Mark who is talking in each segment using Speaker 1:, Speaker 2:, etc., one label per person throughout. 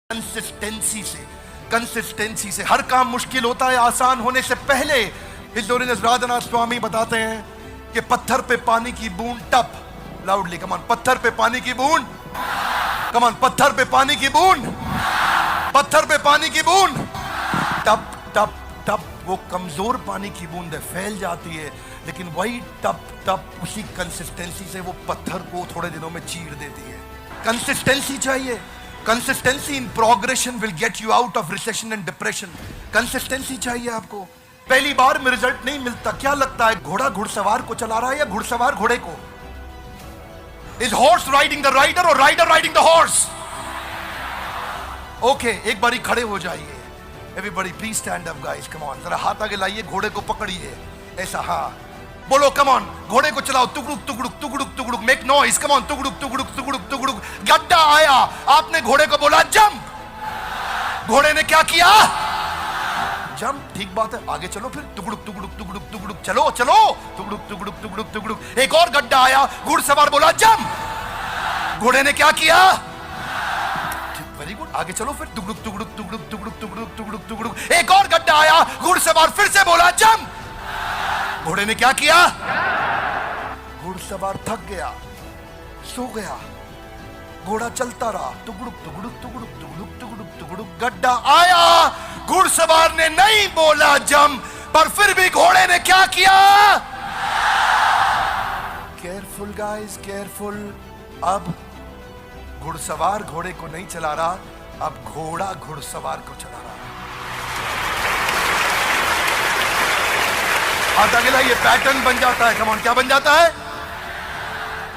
Speaker 1: Consistency से हर काम मुश्किल होता है आसान होने से पहले। हिल्डोरिन राधानाथ स्वामी बताते हैं कि पत्थर पे पानी की बूंद टप, लाउडली कमान, पत्थर पे पानी की बूंद, कमान, पत्थर पे पानी की बूंद, पत्थर पे पानी की बूंद, टप टप टप, वो कमजोर पानी की बूंद फैल जाती है, लेकिन वही टप टप उसी कंसिस्टेंसी से वो पत्थर को थोड़े दिनों में चीर देती है। कंसिस्टेंसी चाहिए। Consistency in progression will get you out of recession and depression. Consistency चाहिए आपको। पहली बार में रिजल्ट नहीं मिलता। क्या लगता है घोड़ा घुड़सवार को चला रहा है या घुड़सवार घोड़े को? Is horse riding the rider और rider riding the horse? Okay, एक बारी खड़े हो जाइए। Everybody please stand up guys, come on, जरा हाथ आगे लाइए, घोड़े को पकड़िए ऐसा, हाँ बोलो, कम ऑन, घोड़े को चलाओ, तुगड़ुक तुगड़ुक तुगड़ुक तुगड़ुक, मेक नॉइज, कम ऑन, तुगड़ुक तुगड़ुक तुगड़ुक तुगड़ुक। गड्ढा आया, आपने घोड़े को बोला जंप, घोड़े ने क्या किया? जंप, ठीक बात है, आगे चलो फिर, तुगड़ुक तुगड़ुक तुगड़ुक तुगड़ुक, चलो चलो, तुगड़ुक तुगड़ुक तुगड़ुक तुगड़ुक। एक और गड्ढा आया, घुड़सवार बोला जंप, घोड़े ने क्या किया? वेरी गुड, आगे चलो फिर, तुगड़ुक तुगड़ुक तुगड़ुक तुगड़ुक तुगड़ुक तुगड़ुक तुगड़ुक। एक और गड्ढा आया, घुड़सवार फिर से बोला जंप, घोड़े ने क्या किया? घुड़सवार थक गया, सो गया, घोड़ा चलता रहा, तुगड़ुक तुगड़ुक तुगड़ुक तुगड़ुक तुगड़ुक तुगड़ुक। गड्ढा आया, घुड़सवार ने नहीं बोला जंप, पर फिर भी घोड़े ने क्या किया? Careful guys, careful. अब घुड़सवार घोड़े को नहीं चला रहा, अब घोड़ा घुड़सवार को चला रहा। हाथ आगे लाइए, पैटर्न बन जाता है, कम ऑन, क्या बन जाता है?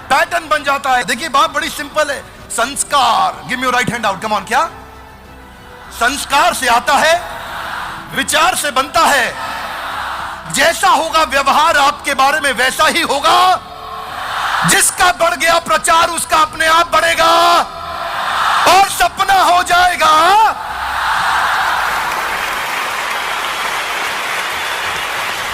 Speaker 1: पैटर्न बन जाता है। देखिए बात बड़ी सिंपल है। संस्कार, give me your right hand out, come on, क्या? संस्कार से आता है, विचार से बनता है। जैसा होगा व्यवहार आपके बारे में वैसा ही होगा। जिसका बढ़ गया प्रचार उसका अपने आप बढ़ेगा और सपना हो जाएगा।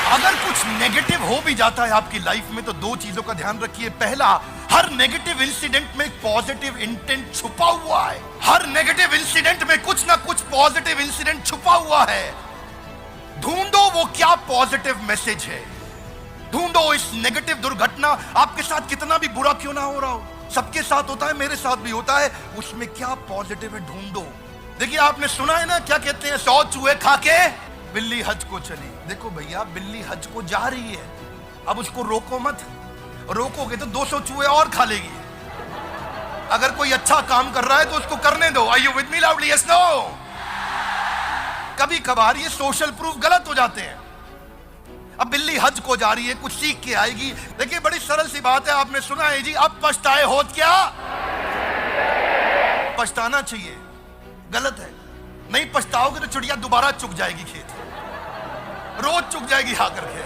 Speaker 1: अगर कुछ नेगेटिव हो भी जाता है आपकी लाइफ में तो दो चीजों का ध्यान रखिए। पहला, हर नेगेटिव इंसिडेंट में एक पॉजिटिव इंटेंट छुपा हुआ है। हर नेगेटिव इंसिडेंट में कुछ ना कुछ पॉजिटिव इंसिडेंट छुपा हुआ है। ढूंढो वो क्या पॉजिटिव मैसेज है, ढूंढो इस नेगेटिव दुर्घटना, आपके साथ कितना भी बुरा क्यों ना हो रहा हो, सबके साथ होता है, मेरे साथ भी होता है, उसमें क्या पॉजिटिव है ढूंढो। देखिए आपने सुना है ना, क्या कहते हैं, 100 चूहे खा के बिल्ली हज को चली। देखो भैया, बिल्ली हज को जा रही है, अब उसको रोको मत, रोकोगे तो 200 चूहे और खा लेगी। अगर कोई अच्छा काम कर रहा है तो उसको करने दो। Are you with me loudly? Yes, no? कभी कभार ये सोशल प्रूफ गलत हो जाते हैं। अब बिल्ली हज को जा रही है, कुछ सीख के आएगी। देखिए बड़ी सरल सी बात है, आपने सुना है जी, अब पछताए होत क्या? पछताना चाहिए, गलत है। नहीं पछताओगे तो चिड़िया दोबारा चुग जाएगी खेत, रोज चुग जाएगी आकर के।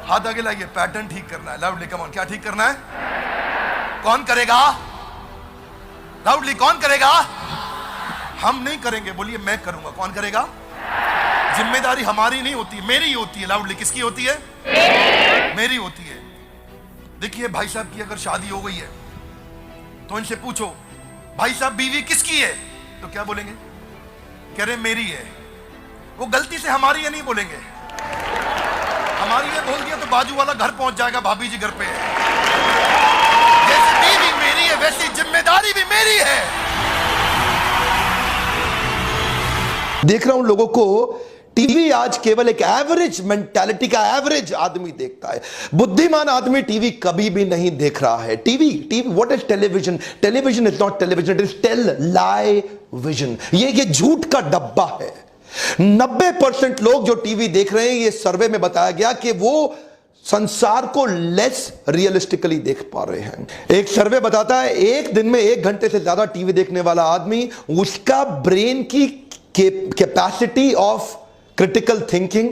Speaker 1: हाथ आगे लाइए, पैटर्न ठीक करना है। लाउडली कम ऑन, क्या ठीक करना है? कौन करेगा? लाउडली कौन करेगा? हम नहीं करेंगे, बोलिए मैं करूंगा। कौन करेगा? जिम्मेदारी हमारी नहीं होती, मेरी होती है। लाउडली, किसकी होती है? मेरी होती है। देखिए भाई साहब की अगर शादी हो गई है तो इनसे पूछो, भाई साहब बीवी किसकी है? तो क्या बोलेंगे? कह रहे मेरी है। वो गलती से हमारी है नहीं बोलेंगे, हमारी है बोल दिया तो बाजू वाला घर पहुंच जाएगा, भाभी जी घर पे है। जैसे बीवी मेरी है वैसी जिम्मेदारी भी मेरी है।
Speaker 2: देख रहा हूं लोगों को, टीवी आज केवल एक एवरेज मेंटालिटी का एवरेज आदमी देखता है। बुद्धिमान आदमी टीवी कभी भी नहीं देख रहा है। TV what is television? Television is not television, it is tell lie vision. ये झूठ का डब्बा है। 90% लोग जो टीवी देख रहे हैं, ये सर्वे में बताया गया कि वो संसार को लेस रियलिस्टिकली देख पा रहे हैं। एक सर्वे बताता है एक दिन में 1 घंटे से ज्यादा टीवी देखने वाला आदमी, उसका ब्रेन की capacity of critical thinking,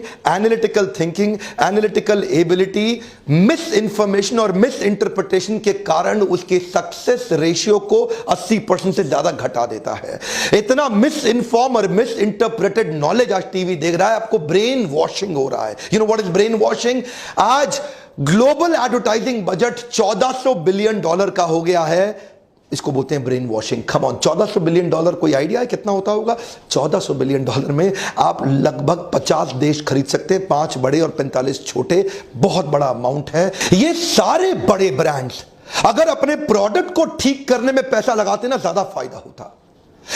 Speaker 2: analytical ability, miss information और मिस इंटरप्रिटेशन के कारण उसके सक्सेस रेशियो को 80% से ज्यादा घटा देता है। इतना मिस इंफॉर्म और मिस इंटरप्रेटेड नॉलेज आज टीवी देख रहा है, आपको ब्रेन वॉशिंग हो रहा है। You know what is brain washing? आज ग्लोबल एडवर्टाइजिंग बजट $1400 बिलियन का हो गया है। इसको बोलते हैं brain washing. Come on, $1400 billion, कोई आइडिया है कितना होता होगा? $1400 बिलियन में आप लगभग 50 देश खरीद सकते हैं, 5 बड़े और 45 छोटे। बहुत बड़ा अमाउंट है। ये सारे बड़े ब्रांड्स अगर अपने प्रोडक्ट को ठीक करने में पैसा लगाते ना, ज्यादा फायदा होता।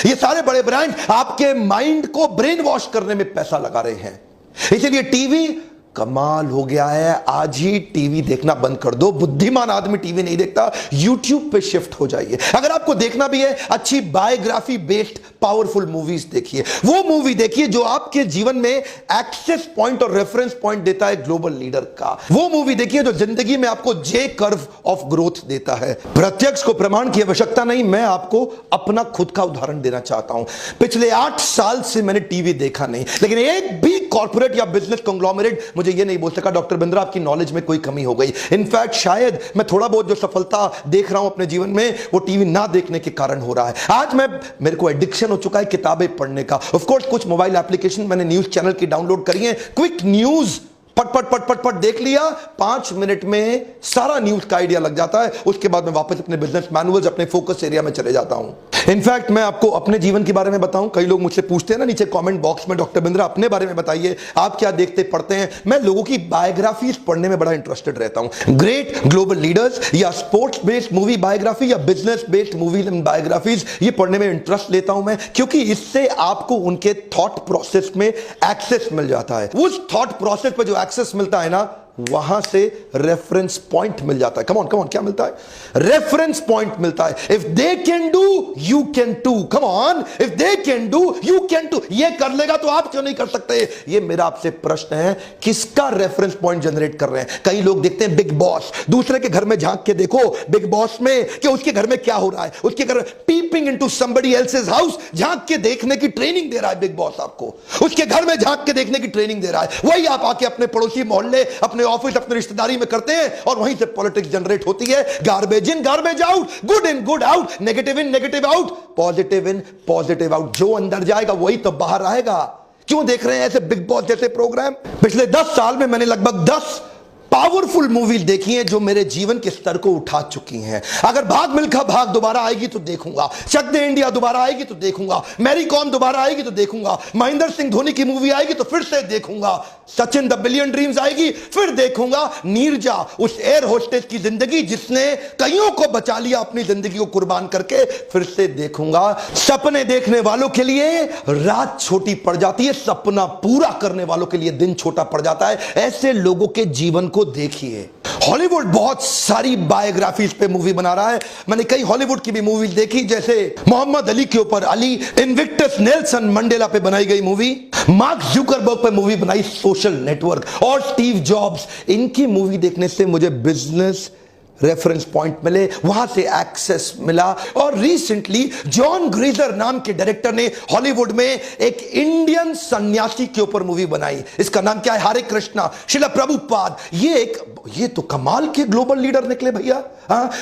Speaker 2: ये सारे बड़े ब्रांड आपके माइंड को ब्रेन वॉश करने में पैसा लगा रहे हैं। इसीलिए टीवी कमाल हो गया है। आज ही टीवी देखना बंद कर दो। बुद्धिमान आदमी टीवी नहीं देखता, यूट्यूब पे शिफ्ट हो जाइए। अगर आपको देखना भी है, अच्छी बायोग्राफी बेस्ड पावरफुल मूवीज देखिए। वो मूवी देखिए जो आपके जीवन में एक्सेस पॉइंट और रेफरेंस पॉइंट देता है ग्लोबल लीडर का। वो मूवी देखिए जो जिंदगी में आपको जे कर्व ऑफ ग्रोथ देता है। प्रत्यक्ष को प्रमाण की आवश्यकता नहीं, मैं आपको अपना खुद का उदाहरण देना चाहता हूं। पिछले 8 साल से मैंने टीवी देखा नहीं, लेकिन एक भी कॉर्पोरेट या बिजनेस कंग्लोमरेट मुझे ये नहीं बोल सका डॉक्टर बिंद्रा आपकी नॉलेज में कोई कमी हो गई। इनफैक्ट शायद मैं थोड़ा बहुत जो सफलता देख रहा हूं अपने जीवन में, वो टीवी ना देखने के कारण हो रहा है। आज मेरे को एडिक्शन हो चुका है किताबें पढ़ने का। ऑफ कोर्स कुछ मोबाइल एप्लीकेशन मैंने न्यूज चैनल की डाउनलोड करी है। क्विक न्यूज पट पट पट पट पट देख लिया, 5 मिनट में सारा न्यूज का आइडिया लग जाता है। उसके बाद मैं वापस अपने बिजनेस मैनुअल्स, अपने फोकस एरिया में चले जाता हूं। इनफैक्ट मैं आपको अपने जीवन के बारे में बताऊं, कई लोग मुझसे पूछते हैं ना नीचे कमेंट बॉक्स में, डॉक्टर बिंद्रा अपने बारे में बताइए, आप क्या देखते पढ़ते हैं। मैं लोगों की बायोग्राफीज पढ़ने में बड़ा इंटरेस्टेड रहता हूं। ग्रेट ग्लोबल लीडर्स या स्पोर्ट्स बेस्ड मूवी बायोग्राफी या business based movies and biographies, ये पढ़ने में इंटरेस्ट लेता हूं मैं, क्योंकि इससे आपको उनके थॉट प्रोसेस में एक्सेस मिल जाता है। उस थॉट प्रोसेस पर जो एक्सेस मिलता है ना, वहां से रेफरेंस पॉइंट मिल जाता है। कम ऑन क्या मिलता है? रेफरेंस पॉइंट मिलता है। If they can do you can too. Come on, if they can do you can too. ये कर लेगा तो आप क्यों नहीं कर सकते? ये मेरा आपसे प्रश्न है, किसका रेफरेंस पॉइंट जनरेट कर रहे हैं? कई लोग देखते हैं बिग बॉस, दूसरे के घर में झांक के देखो बिग बॉस में कि उसके घर में क्या हो रहा है। उसके घर peeping into somebody else's house, झांक के देखने की ट्रेनिंग दे रहा है बिग बॉस आपको। उसके घर में झांक के देखने की ट्रेनिंग दे रहा है। वही आप आके अपने पड़ोसी मोहल्ले, अपने ऑफिस, अपनी रिश्तेदारी में करते हैं और वहीं से पॉलिटिक्स जनरेट होती है। Garbage in garbage out, good in good out, negative in negative out, positive in positive out. जो अंदर जाएगा वही तो बाहर आएगा। क्यों देख रहे हैं ऐसे बिग बॉस जैसे प्रोग्राम? पिछले 10 साल में मैंने लगभग 10 पावरफुल मूवीज देखी हैं जो मेरे जीवन के स्तर को उठा चुकी हैं। अगर भाग मिल्खा भाग दोबारा आएगी तो देखूंगा, चक दे इंडिया दोबारा आएगी तो देखूंगा, मैरी कॉम दोबारा आएगी तो देखूंगा, महेंद्र सिंह धोनी की मूवी आएगी तो फिर से देखूंगा, सचिन द बिलियन ड्रीम्स आएगी फिर देखूंगा, नीरजा उस एयर होस्टेस की जिंदगी जिसने कईयों को बचा लिया अपनी जिंदगी को कुर्बान करके, फिर से देखूंगा। सपने देखने वालों के लिए रात छोटी पड़ जाती है, सपना पूरा करने वालों के लिए दिन छोटा पड़ जाता है। ऐसे लोगों के जीवन को देखिए। हॉलीवुड बहुत सारी बायोग्राफीज पे मूवी बना रहा है। मैंने कई हॉलीवुड की भी मूवी देखी, जैसे मोहम्मद अली के ऊपर अली, इनविक्टस नेल्सन मंडेला पे बनाई गई मूवी, मार्क जुकरबर्ग पे मूवी बनाई सोशल नेटवर्क, और स्टीव जॉब्स। इनकी मूवी देखने से मुझे बिजनेस रेफरेंस पॉइंट मिले, वहां से एक्सेस मिला। और रिसेंटली जॉन ग्रेजर नाम के डायरेक्टर ने हॉलीवुड में एक इंडियन सन्यासी के ऊपर मूवी बनाई। इसका नाम क्या है? हरे कृष्णा, शिला प्रभुपाद। ये तो कमाल के ग्लोबल लीडर निकले भैया।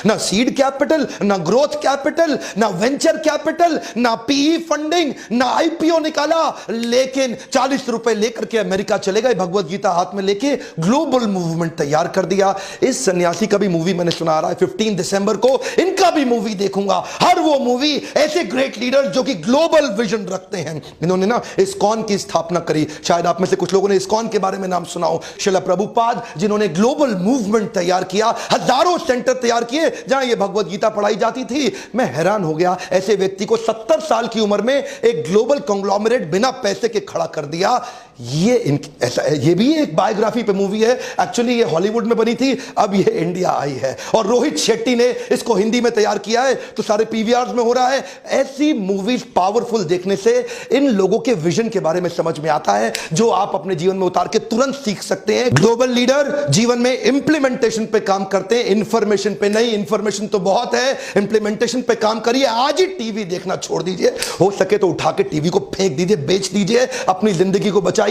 Speaker 2: ना सीड कैपिटल, ना ग्रोथ कैपिटल, ना वेंचर कैपिटल, ना पीई फंडिंग, ना आईपीओ निकाला, लेकिन 40 रुपए लेकर के अमेरिका चले गए, भगवत गीता हाथ में लेके ग्लोबल मूवमेंट तैयार कर दिया। इस सन्यासी का भी मूवी मैंने सुना रहा है 15 दिसंबर को, इनका भी मूवी देखूंगा। हर वो मूवी ऐसे ग्रेट लीडर्स जो कि ग्लोबल विजन रखते हैं। इन्होंने ना इस्कॉन की स्थापना करी, शायद आप में से कुछ लोगों ने इस्कॉन के बारे में नाम सुना हो। शिला प्रभुपाद जिन्होंने ग्लोबल मूवमेंट तैयार किया, हजारों सेंटर तैयार किए जहां ये भगवत गीता पढ़ाई जाती थी। मैं हैरान हो गया, ऐसे व्यक्ति को 70 साल की उम्र में एक ग्लोबल कंग्लोमरेट बिना पैसे के खड़ा कर दिया। ये भी एक बायोग्राफी पे मूवी है। एक्चुअली ये हॉलीवुड में बनी थी, अब ये इंडिया आई है और रोहित शेट्टी ने इसको हिंदी में तैयार किया है, तो सारे पीवीआर्स में हो रहा है। ऐसी मूवीज पावरफुल देखने से इन लोगों के विजन के बारे में समझ में आता है, जो आप अपने जीवन में उतार के तुरंत सीख सकते हैं। ग्लोबल लीडर जीवन में इंप्लीमेंटेशन पे काम करते हैं, इंफॉर्मेशन पे नहीं। इंफॉर्मेशन तो बहुत है, इंप्लीमेंटेशन पे काम करिए। आज ही टीवी देखना छोड़ दीजिए, हो सके तो उठा के टीवी को फेंक दीजिए, बेच दीजिए, अपनी जिंदगी को बचाइए।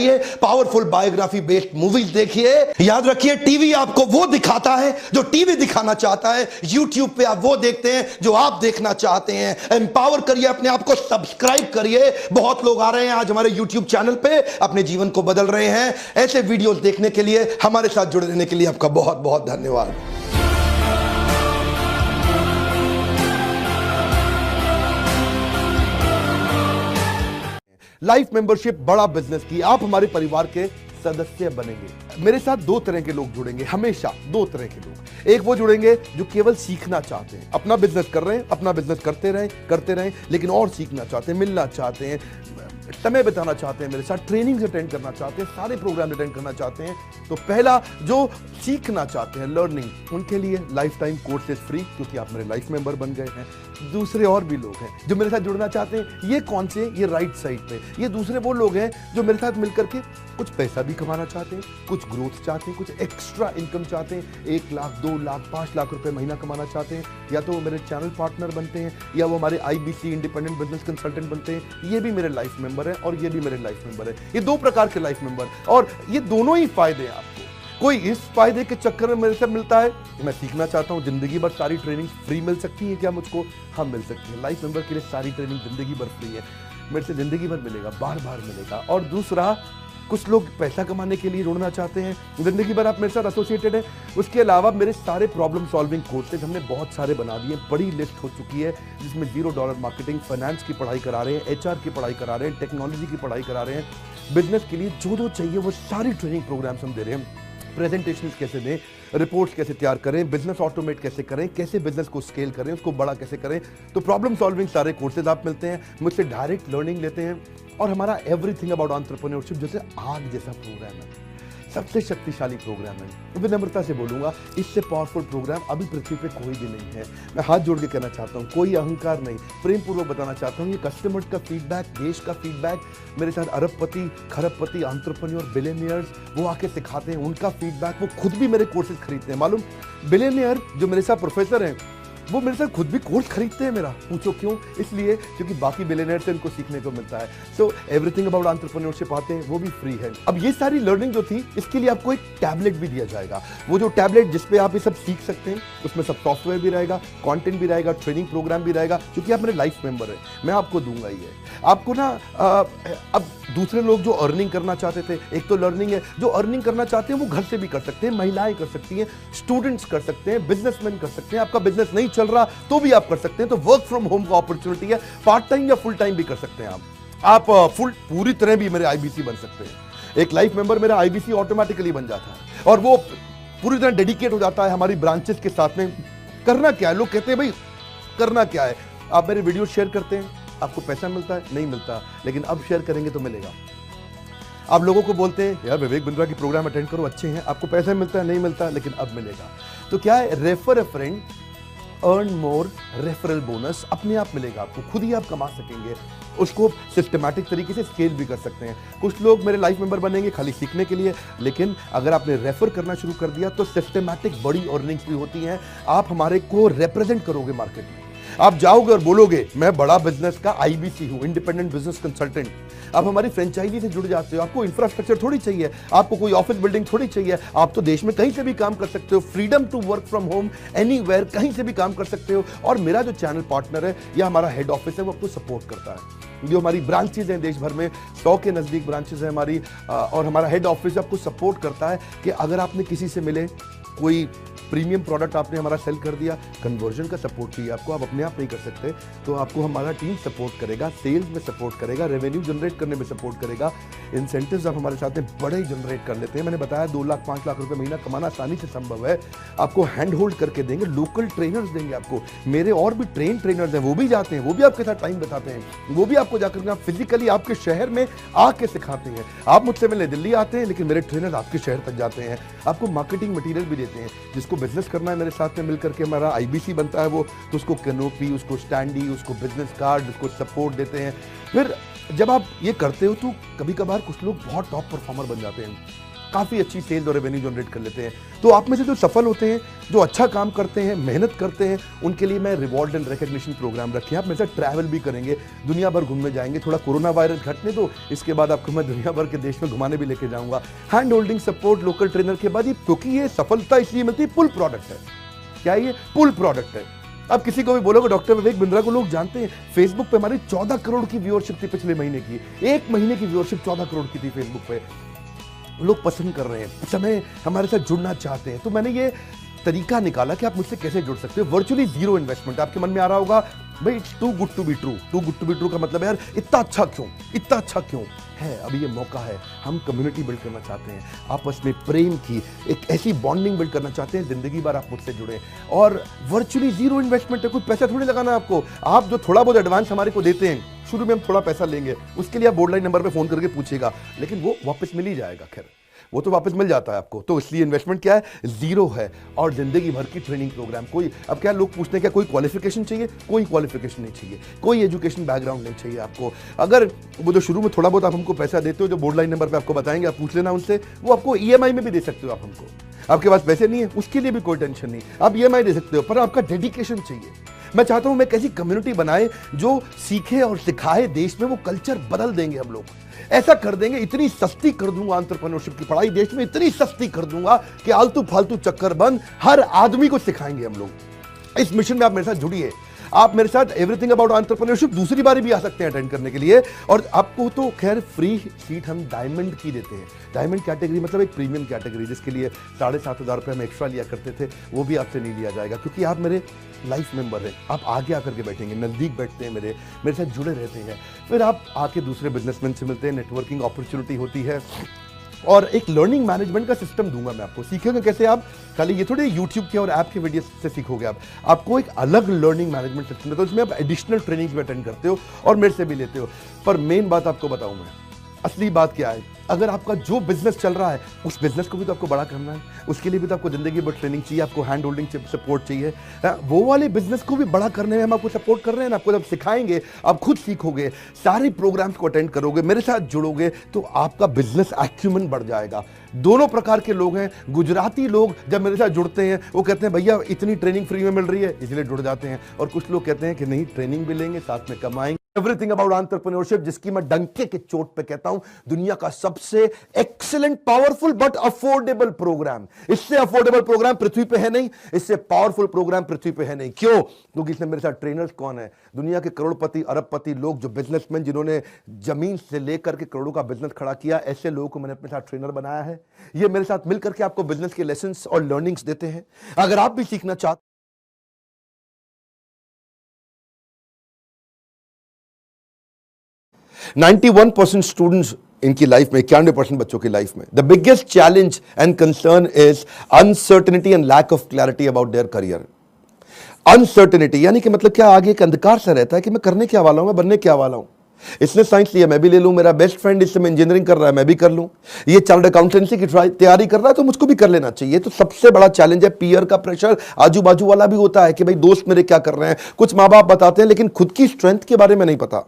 Speaker 2: पावरफुल बायोग्राफी बेस्ड मूवीज देखिए। याद रखिए, टीवी आपको वो दिखाता है जो टीवी दिखाना चाहता है, यूट्यूब पे आप वो देखते हैं जो आप देखना चाहते हैं। एम्पावर करिए अपने आप को, सब्सक्राइब करिए। बहुत लोग आ रहे हैं आज हमारे यूट्यूब चैनल पे, अपने जीवन को बदल रहे हैं। ऐसे वीडियोस देखने के लिए, हमारे साथ जुड़े रहने के लिए आपका बहुत बहुत धन्यवाद। लाइफ मेंबरशिप बड़ा बिजनेस की, आप हमारे परिवार के सदस्य बनेंगे। मेरे साथ दो तरह के लोग जुड़ेंगे, हमेशा दो तरह के लोग। एक वो जुड़ेंगे जो केवल सीखना चाहते हैं, अपना बिजनेस कर रहे हैं, अपना बिजनेस करते रहें, लेकिन और सीखना चाहते हैं, मिलना चाहते हैं, समय बिताना चाहते हैं मेरे साथ, ट्रेनिंग अटेंड करना चाहते हैं, सारे प्रोग्राम अटेंड करना चाहते हैं। तो पहला जो सीखना चाहते हैं, लर्निंग, उनके लिए लाइफ टाइम कोर्सेज फ्री, क्योंकि आप मेरे लाइफ मेंबर बन गए हैं। दूसरे और भी लोग हैं जो मेरे साथ जुड़ना चाहते हैं। ये कौन से? ये राइट साइड पे, ये दूसरे वो लोग हैं जो मेरे साथ मिलकर के कुछ पैसा भी कमाना चाहते हैं, कुछ ग्रोथ चाहते हैं, कुछ एक्स्ट्रा इनकम चाहते हैं, 1 लाख 2 लाख 5 लाख रुपए महीना कमाना चाहते हैं। या तो वो मेरे चैनल पार्टनर बनते हैं, या वो हमारे IBC इंडिपेंडेंट बिजनेस कंसल्टेंट बनते हैं। ये भी मेरे लाइफ मेंबर है और ये भी मेरे लाइफ मेंबर है। ये दो प्रकार के लाइफ मेंबर, और ये दोनों ही फायदे हैं आपको। कोई इस फायदे के चक्कर में मेरे से मिलता है, मैं सीखना चाहता हूं, जिंदगी भर सारी ट्रेनिंग फ्री मिल सकती है क्या मुझको? हाँ, मिल सकती है। लाइफ मेंबर के लिए सारी ट्रेनिंग जिंदगी भर फ्री है, मेरे से जिंदगी भर मिलेगा, बार बार मिलेगा। और दूसरा, कुछ लोग पैसा कमाने के लिए जुड़ना चाहते हैं, जिंदगी भर आप मेरे साथ एसोसिएटेड हैं। उसके अलावा मेरे सारे प्रॉब्लम सॉल्विंग कोर्सेज हमने बहुत सारे बना दिए, बड़ी लिस्ट हो चुकी है, जिसमें $0 मार्केटिंग, फाइनेंस की पढ़ाई करा रहे हैं, HR की पढ़ाई करा रहे हैं, टेक्नोलॉजी की पढ़ाई करा रहे हैं। बिजनेस के लिए जो चाहिए वो सारी ट्रेनिंग प्रोग्राम्स हम दे रहे हैं। प्रेजेंटेशन कैसे दें, रिपोर्ट्स कैसे तैयार करें, बिजनेस ऑटोमेट कैसे करें, कैसे बिजनेस को स्केल करें, उसको बड़ा कैसे करें। तो प्रॉब्लम सॉल्विंग सारे कोर्सेज आप मिलते हैं, मुझसे डायरेक्ट लर्निंग लेते हैं। और हमारा एवरीथिंग अबाउट एंटरप्रेन्योरशिप जैसे आग जैसा प्रोग्राम है, सबसे शक्तिशाली प्रोग्राम है। विनम्रता से बोलूंगा, इससे पावरफुल प्रोग्राम अभी पृथ्वी पे कोई भी नहीं है। मैं हाथ जोड़ के कहना चाहता हूँ, कोई अहंकार नहीं, प्रेम पूर्वक बताना चाहता हूँ, ये कस्टमर्स का फीडबैक, देश का फीडबैक, मेरे साथ अरबपति, खरबपति, एंटरप्रेन्योर, बिलियनियर्स वो आके सिखाते हैं, उनका फीडबैक, वो खुद भी मेरे कोर्सेज खरीदते हैं। मालूम, बिलियनियर जो मेरे साथ प्रोफेसर हैं, वो मेरे साथ खुद भी कोर्स खरीदते हैं मेरा। पूछो क्यों? इसलिए क्योंकि बाकी बिलियनियर से उनको सीखने को मिलता है। सो एवरीथिंग अबाउट एंटरप्रेन्योरशिप आते हैं, वो भी फ्री है। अब ये सारी लर्निंग जो थी, इसके लिए आपको एक टैबलेट भी दिया जाएगा। वो जो टैबलेट जिसपे आप ये सब सीख सकते हैं, उसमें सब सॉफ्टवेयर भी रहेगा, कंटेंट भी रहेगा, ट्रेनिंग प्रोग्राम भी रहेगा। क्योंकि आप मेरे लाइफ मेंबर है, मैं आपको दूंगा ही है। आपको ना अब दूसरे लोग जो अर्निंग करना चाहते थे, एक तो लर्निंग है, जो अर्निंग करना चाहते हैं वो घर से भी कर सकते हैं, महिलाएं कर सकती हैं, स्टूडेंट्स कर सकते हैं, बिजनेसमैन कर सकते हैं। आपका बिजनेस नहीं चल रहा तो भी आप कर सकते हैं। तो वर्क फ्रॉम होम का अपॉर्चुनिटी है, पार्ट टाइम या फुल टाइम भी कर सकते हैं आप पूरी तरह भी मेरे IBC बन सकते हैं। एक लाइफ मेंबर मेरा IBC ऑटोमेटिकली बन जाता है और वो पूरी तरह डेडिकेट हो जाता है हमारी ब्रांचेस के साथ में। करना क्या है? लोग कहते हैं भाई करना क्या है? आप मेरे वीडियो शेयर करते हैं, आपको पैसा मिलता है? नहीं मिलता, लेकिन अब शेयर करेंगे तो मिलेगा। आप लोगों को बोलते हैं यार विवेक बिंद्रा की प्रोग्राम अटेंड करो, अच्छे हैं, आपको पैसा मिलता है? नहीं मिलता, लेकिन अब मिलेगा। तो क्या है? Refer a friend, earn more, referral bonus अपने आप मिलेगा आपको, खुद ही आप कमा सकेंगे। उसको सिस्टमैटिक तरीके से स्केल भी कर सकते हैं। कुछ लोग मेरे लाइफ मेंबर बनेंगे खाली सीखने के लिए, लेकिन अगर आपने रेफर करना शुरू कर दिया तो सिस्टमैटिक बड़ी अर्निंग्स भी होती हैं। आप हमारे को रिप्रेजेंट करोगे मार्केट में, आप जाओगे और बोलोगे मैं बड़ा बिजनेस का IBC हूं, इंडिपेंडेंट बिजनेस कंसल्टेंट। आप हमारी फ्रेंचाइजी से जुड़ जाते हो। आपको इंफ्रास्ट्रक्चर थोड़ी चाहिए, आपको कोई ऑफिस बिल्डिंग थोड़ी चाहिए, आप तो देश में कहीं से भी काम कर सकते हो। Freedom to work from home, anywhere, कहीं से भी काम कर सकते हो। और मेरा जो चैनल पार्टनर है या हमारा हेड ऑफिस है, वो आपको सपोर्ट करता है। जो हमारी ब्रांचेज हैं देश भर में, 100 के नजदीक ब्रांचेज है हमारी, और हमारा हेड ऑफिस आपको सपोर्ट करता है कि अगर आपने किसी से मिले, कोई प्रीमियम प्रोडक्ट आपने हमारा सेल कर दिया, कन्वर्जन का सपोर्ट चाहिए आपको, आप अपने आप नहीं कर सकते, तो आपको हमारा टीम सपोर्ट करेगा, सेल्स में सपोर्ट करेगा, रेवेन्यू जनरेट करने में सपोर्ट करेगा। इंसेंटिव्स आप हमारे साथ में बड़े जनरेट कर लेते हैं। मैंने बताया 2 लाख 5 लाख रुपए महीना कमाना आसानी से संभव है। आपको हैंड होल्ड करके देंगे, लोकल ट्रेनर्स देंगे आपको। मेरे और भी ट्रेन ट्रेनर्स हैं, वो भी जाते हैं, वो भी आपके साथ टाइम बताते हैं, वो भी आपको जाकर फिजिकली आपके शहर में आके सिखाते हैं। आप मुझसे मिलने दिल्ली आते हैं, लेकिन मेरे ट्रेनर आपके शहर तक जाते हैं, आपको मार्केटिंग मटीरियल भी देते हैं। जिसको बिजनेस करना है मेरे साथ में मिलकर के हमारा IBC बनता है, वो तो उसको कैनोपी, उसको स्टैंडी, उसको बिजनेस कार्ड, उसको सपोर्ट देते हैं। फिर जब आप ये करते हो तो कभी कभार कुछ लोग बहुत टॉप परफॉर्मर बन जाते हैं, काफी अच्छी सेल्स और रेवेन्यू जनरेट कर लेते हैं। तो आप में से जो सफल होते हैं, जो अच्छा काम करते हैं, मेहनत करते हैं, उनके लिए मैं रिवॉर्ड एंड रिकॉग्निशन प्रोग्राम रखे। आप मेरे साथ ट्रैवल भी करेंगे, दुनिया भर घूमने जाएंगे। थोड़ा कोरोना वायरस घटने दो, इसके बाद आपको मैं दुनिया भर के देश में घुमाने भी लेके जाऊंगा। Hand holding support, local trainer के बाद, क्योंकि ये सफलता इसलिए मिलती है, पुल प्रोडक्ट है। क्या ये पुल प्रोडक्ट है? अब किसी को भी बोलोगे डॉक्टर विवेक बिंद्रा को लोग जानते हैं, फेसबुक पे हमारी 14 करोड़ की व्यूअरशिप थी पिछले महीने की, एक महीने की व्यूअरशिप 14 करोड़ की थी फेसबुक पे। लोग पसंद कर रहे हैं, समय हमारे साथ जुड़ना चाहते हैं। तो मैंने ये तरीका निकाला कि आप मुझसे कैसे जुड़ सकते हो। Virtually zero investment. आपके मन में आ रहा होगा भाई it's too good to be true. Too good to be true का मतलब है यार इतना अच्छा क्यों, इतना अच्छा क्यों है। अभी ये मौका है, हम कम्युनिटी बिल्ड करना चाहते हैं, आपस में प्रेम की एक ऐसी बॉन्डिंग बिल्ड करना चाहते हैं, जिंदगी भर आप मुझसे जुड़े। और वर्चुअली जीरो इन्वेस्टमेंट है, कुछ पैसा थोड़ी लगाना है आपको। आप जो थोड़ा बहुत एडवांस हमारे को देते हैं, शुरू में हम थोड़ा पैसा लेंगे, उसके लिए आप बोर्ड लाइन नंबर पे फोन करके पूछिएगा, लेकिन वो वापस मिल ही जाएगा। खैर वो तो वापस मिल जाता है आपको। तो इसलिए इन्वेस्टमेंट क्या है, जीरो है। और जिंदगी भर की ट्रेनिंग प्रोग्राम। कोई अब क्या लोग पूछते हैं क्या कोई क्वालिफिकेशन चाहिए, कोई क्वालिफिकेशन नहीं चाहिए, कोई एजुकेशन बैकग्राउंड नहीं चाहिए आपको। अगर वो जो शुरू में थोड़ा बहुत आप हमको पैसा देते हो, जो बोर्ड लाइन नंबर पे आपको बताएंगे, आप पूछ लेना उनसे, वो आपको ईएमआई में भी दे सकते हो आप हमको। आपके पास पैसे नहीं है उसके लिए भी कोई टेंशन नहीं, आप ईएमआई दे सकते हो, पर आपका डेडिकेशन चाहिए। मैं चाहता हूं मैं कैसी कम्युनिटी बनाए जो सीखे और सिखाए, देश में वो कल्चर बदल देंगे हम लोग। ऐसा कर देंगे, इतनी सस्ती कर दूंगा एंटरप्रेन्योरशिप की पढ़ाई देश में, इतनी सस्ती कर दूंगा कि आलतू फालतू चक्कर बंद, हर आदमी को सिखाएंगे हम लोग। इस मिशन में आप मेरे साथ जुड़िए। आप मेरे साथ एवरीथिंग अबाउट एंटरप्रेन्योरशिप दूसरी बारी भी आ सकते हैं अटेंड करने के लिए। और आपको तो खैर फ्री सीट हम डायमंड की देते हैं। डायमंड कैटेगरी मतलब एक प्रीमियम कैटेगरी, जिसके लिए 7,500 रुपये हम एक्स्ट्रा लिया करते थे, वो भी आपसे नहीं लिया जाएगा, क्योंकि आप मेरे लाइफ मेंबर हैं। आप आगे आकर के बैठेंगे, नज़दीक बैठते हैं, मेरे साथ जुड़े रहते हैं। फिर आप आके दूसरे बिजनेसमैन से मिलते हैं, नेटवर्किंग अपॉर्चुनिटी होती है। और एक लर्निंग मैनेजमेंट का सिस्टम दूंगा मैं आपको। सीखेंगे कैसे आप, खाली ये थोड़े यूट्यूब के और ऐप के वीडियो से सीखोगे आप। आपको एक अलग लर्निंग मैनेजमेंट सिस्टम है, तो इसमें आप एडिशनल ट्रेनिंग्स भी अटेंड करते हो और मेरे से भी लेते हो। पर मेन बात आपको बताऊं मैं, असली बात क्या है, अगर आपका जो बिजनेस चल रहा है उस बिजनेस को भी तो आपको बड़ा करना है, उसके लिए भी तो आपको जिंदगी भर ट्रेनिंग चाहिए, आपको हैंड होल्डिंग सपोर्ट चाहिए। वो वाले बिजनेस को भी बड़ा करने में हम आपको सपोर्ट कर रहे हैं। आपको जब सिखाएंगे, आप खुद सीखोगे, सारे प्रोग्राम्स को अटेंड करोगे, मेरे साथ जुड़ोगे, तो आपका बिजनेस एक्यूमेंट बढ़ जाएगा। दोनों प्रकार के लोग हैं। गुजराती लोग जब मेरे साथ जुड़ते हैं वो कहते हैं भैया इतनी ट्रेनिंग फ्री में मिल रही है, इसलिए जुड़ जाते हैं। और कुछ लोग कहते हैं कि नहीं, ट्रेनिंग भी लेंगे, साथ में कमाएंगे। एवरीथिंग अबाउट एंटरप्रेन्योरशिप, जिसकी मैं डंके के चोट पे कहता हूं दुनिया का सबसे excellent, powerful but affordable programme. इससे अफोर्डेबल प्रोग्राम पृथ्वी पे है नहीं, इससे पावरफुल प्रोग्राम पृथ्वी पे है नहीं। क्यों? क्योंकि इसमें मेरे साथ ट्रेनर्स कौन है, दुनिया के करोड़पति, अरबपति लोग, जो बिजनेसमैन, जिन्होंने जमीन से लेकर के करोड़ों का बिजनेस खड़ा किया, ऐसे लोगों को मैंने अपने साथ ट्रेनर बनाया है। ये मेरे साथ मिलकर के आपको बिजनेस के लेसन्स और लर्निंग्स देते हैं। अगर आप भी सीखना चाहते 91% स्टूडेंट्स इनकी लाइफ में, 91% बच्चों की लाइफ में, the biggest challenge and concern is uncertainty and lack of clarity about their career. Uncertainty यानी कि मतलब क्या, आगे एक अंधकार सा रहता है कि मैं करने क्या वाला हूं, मैं बनने क्या वाला हूं। इसने साइंस लिया, मैं भी ले लूं। मेरा बेस्ट फ्रेंड इस समय इंजीनियरिंग कर रहा है, मैं भी कर लूं। ये चार्टर्ड अकाउंटेंसी की तैयारी कर रहा है, तो मुझको भी कर लेना चाहिए। तो सबसे बड़ा चैलेंज है पीयर का प्रेशर। आजू बाजू वाला भी होता है कि भाई दोस्त मेरे क्या कर रहे हैं, कुछ माँ बाप बताते हैं, लेकिन खुद की स्ट्रेंथ के बारे में नहीं पता।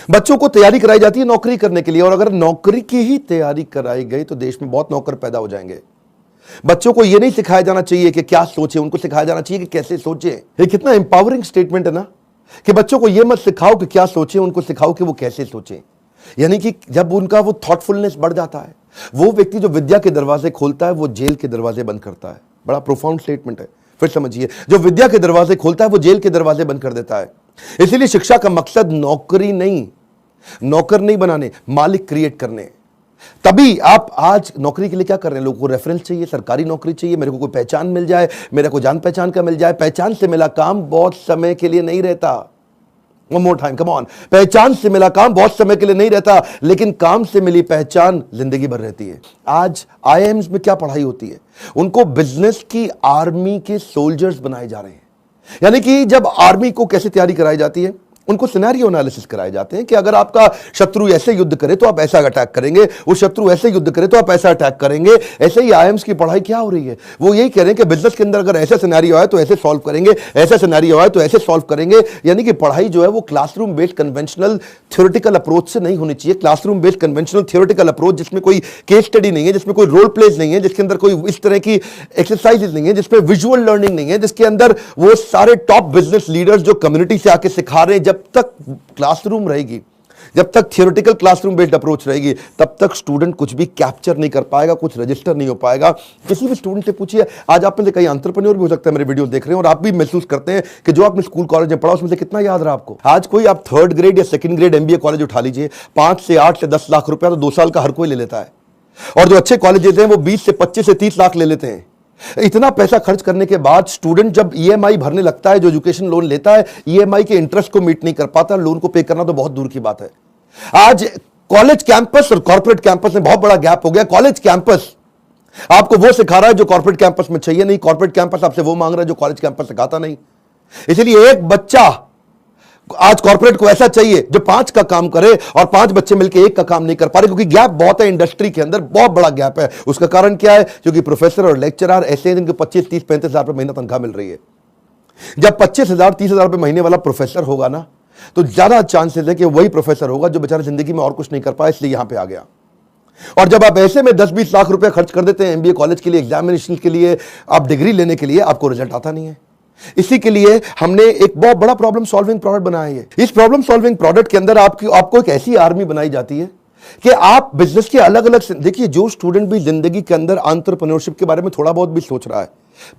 Speaker 2: बच्चों को तैयारी कराई जाती है नौकरी करने के लिए, और अगर नौकरी की ही तैयारी कराई गई तो देश में बहुत नौकर पैदा हो जाएंगे। बच्चों को यह नहीं सिखाया जाना चाहिए कि क्या सोचे, उनको सिखाया जाना चाहिए कि कैसे सोचे। ये कितना इंपावरिंग स्टेटमेंट है ना, कि बच्चों को यह मत सिखाओ कि क्या सोचे, उनको सिखाओ कि वो कैसे सोचे। यानी कि जब उनका वो थॉटफुलनेस बढ़ जाता है, वो व्यक्ति जो विद्या के दरवाजे खोलता है वो जेल के दरवाजे बंद करता है। बड़ा प्रोफाउंड स्टेटमेंट है, फिर समझिए। जो विद्या के दरवाजे खोलता है वो जेल के दरवाजे बंद कर देता है। इसीलिए शिक्षा का मकसद नौकरी नहीं, नौकर नहीं बनाने, मालिक क्रिएट करने। तभी आप आज नौकरी के लिए क्या कर रहे हैं, लोगों को रेफरेंस चाहिए, सरकारी नौकरी चाहिए, मेरे को कोई पहचान मिल जाए, मेरा को जान पहचान का मिल जाए। पहचान से मिला काम बहुत समय के लिए नहीं रहता। One more time, come on। पहचान से मिला काम बहुत समय के लिए नहीं रहता, लेकिन काम से मिली पहचान जिंदगी भर रहती है। आज IIMs में क्या पढ़ाई होती है, उनको बिजनेस की आर्मी के सोल्जर्स बनाए जा रहे हैं। यानी कि जब आर्मी को कैसे तैयारी कराई जाती है, उनको सिनेरियो एनालिसिस कराए जाते हैं कि अगर आपका शत्रु ऐसे युद्ध करे तो आप ऐसा अटैक करेंगे, वो शत्रु ऐसे युद्ध करे तो आप ऐसा अटैक करेंगे। ऐसे ही IIMs की पढ़ाई क्या हो रही है, वो यही कह रहे हैं कि बिजनेस के अंदर अगर ऐसा सिनेरियो आए तो ऐसे सॉल्व करेंगे, ऐसा सिनेरियो आए तो ऐसे सॉल्व करेंगे। यानी कि पढ़ाई जो है वो classroom based conventional theoretical approach से नहीं होनी चाहिए। Classroom based conventional theoretical approach जिसमें कोई केस स्टडी नहीं है, जिसमें कोई रोल प्लेज नहीं है, जिसके अंदर कोई इस तरह की एक्सरसाइजेज नहीं है, जिसमें विजुअल लर्निंग नहीं है, जिसके अंदर वो सारे टॉप बिजनेस लीडर्स जो कम्युनिटी से आके सिखा रहे हैं। जब तक क्लासरूम रहेगी, जब तक थियोरेटिकल क्लासरूम बेस्ड अप्रोच रहेगी, तब तक स्टूडेंट कुछ भी कैप्चर नहीं कर पाएगा, कुछ रजिस्टर नहीं हो पाएगा। किसी भी स्टूडेंट से पूछिए, आज आप में से कई एंटरप्रेन्योर भी हो सकता है मेरे वीडियो देख रहे हैं, और आप भी महसूस करते हैं कि जो आपने स्कूल कॉलेज में पढ़ा उसमें से कितना याद रहा आपको। आज कोई आप 3rd ग्रेड या 2nd ग्रेड MBA कॉलेज उठा लीजिए, 5 से 8 से 10 लाख रुपया तो 2 साल का हर कोई ले लेता है। और जो अच्छे कॉलेजेस हैं वो 20 से 25 से 30 लाख ले लेते हैं। इतना पैसा खर्च करने के बाद स्टूडेंट जब ईएमआई भरने लगता है, जो एजुकेशन लोन लेता है, ईएमआई के इंटरेस्ट को मीट नहीं कर पाता, लोन को पे करना तो बहुत दूर की बात है। आज कॉलेज कैंपस और कॉर्पोरेट कैंपस में बहुत बड़ा गैप हो गया। कॉलेज कैंपस आपको वो सिखा रहा है जो कॉर्पोरेट कैंपस में चाहिए नहीं, कॉर्पोरेट कैंपस आपसे वो मांग रहा है जो कॉलेज कैंपस सिखाता नहीं। इसलिए एक बच्चा आज कॉर्पोरेट को ऐसा चाहिए जो 5 का काम करे और 5 बच्चे मिलकर 1 का काम नहीं कर पा रहे, क्योंकि गैप बहुत है इंडस्ट्री के अंदर, बहुत बड़ा गैप है। उसका कारण क्या है? क्योंकि प्रोफेसर और लेक्चरर ऐसे हैं जिनको 25, 30, 35 हजार रुपए महीना तनख्वाह मिल रही है। जब 25,000, 30,000 रुपए महीने वाला प्रोफेसर होगा ना, तो ज्यादा चांसेस है कि वही प्रोफेसर होगा जो बेचारा जिंदगी में और कुछ नहीं कर पाया, इसलिए यहां पे आ गया। और जब आप ऐसे में 10-20 लाख रुपए खर्च कर देते हैं एमबीए कॉलेज के लिए, एग्जामिनेशन के लिए, आप डिग्री लेने के लिए, आपको रिजल्ट आता नहीं है। इसी के लिए हमने एक बहुत बड़ा प्रॉब्लम सॉल्विंग प्रोडक्ट बनाया है। इस प्रॉब्लम सॉल्विंग प्रोडक्ट के अंदर आपको एक ऐसी आर्मी बनाई जाती है कि आप बिजनेस के अलग अलग, देखिए जो स्टूडेंट भी जिंदगी के अंदर एंटरप्रेन्योरशिप के बारे में थोड़ा बहुत भी सोच रहा है,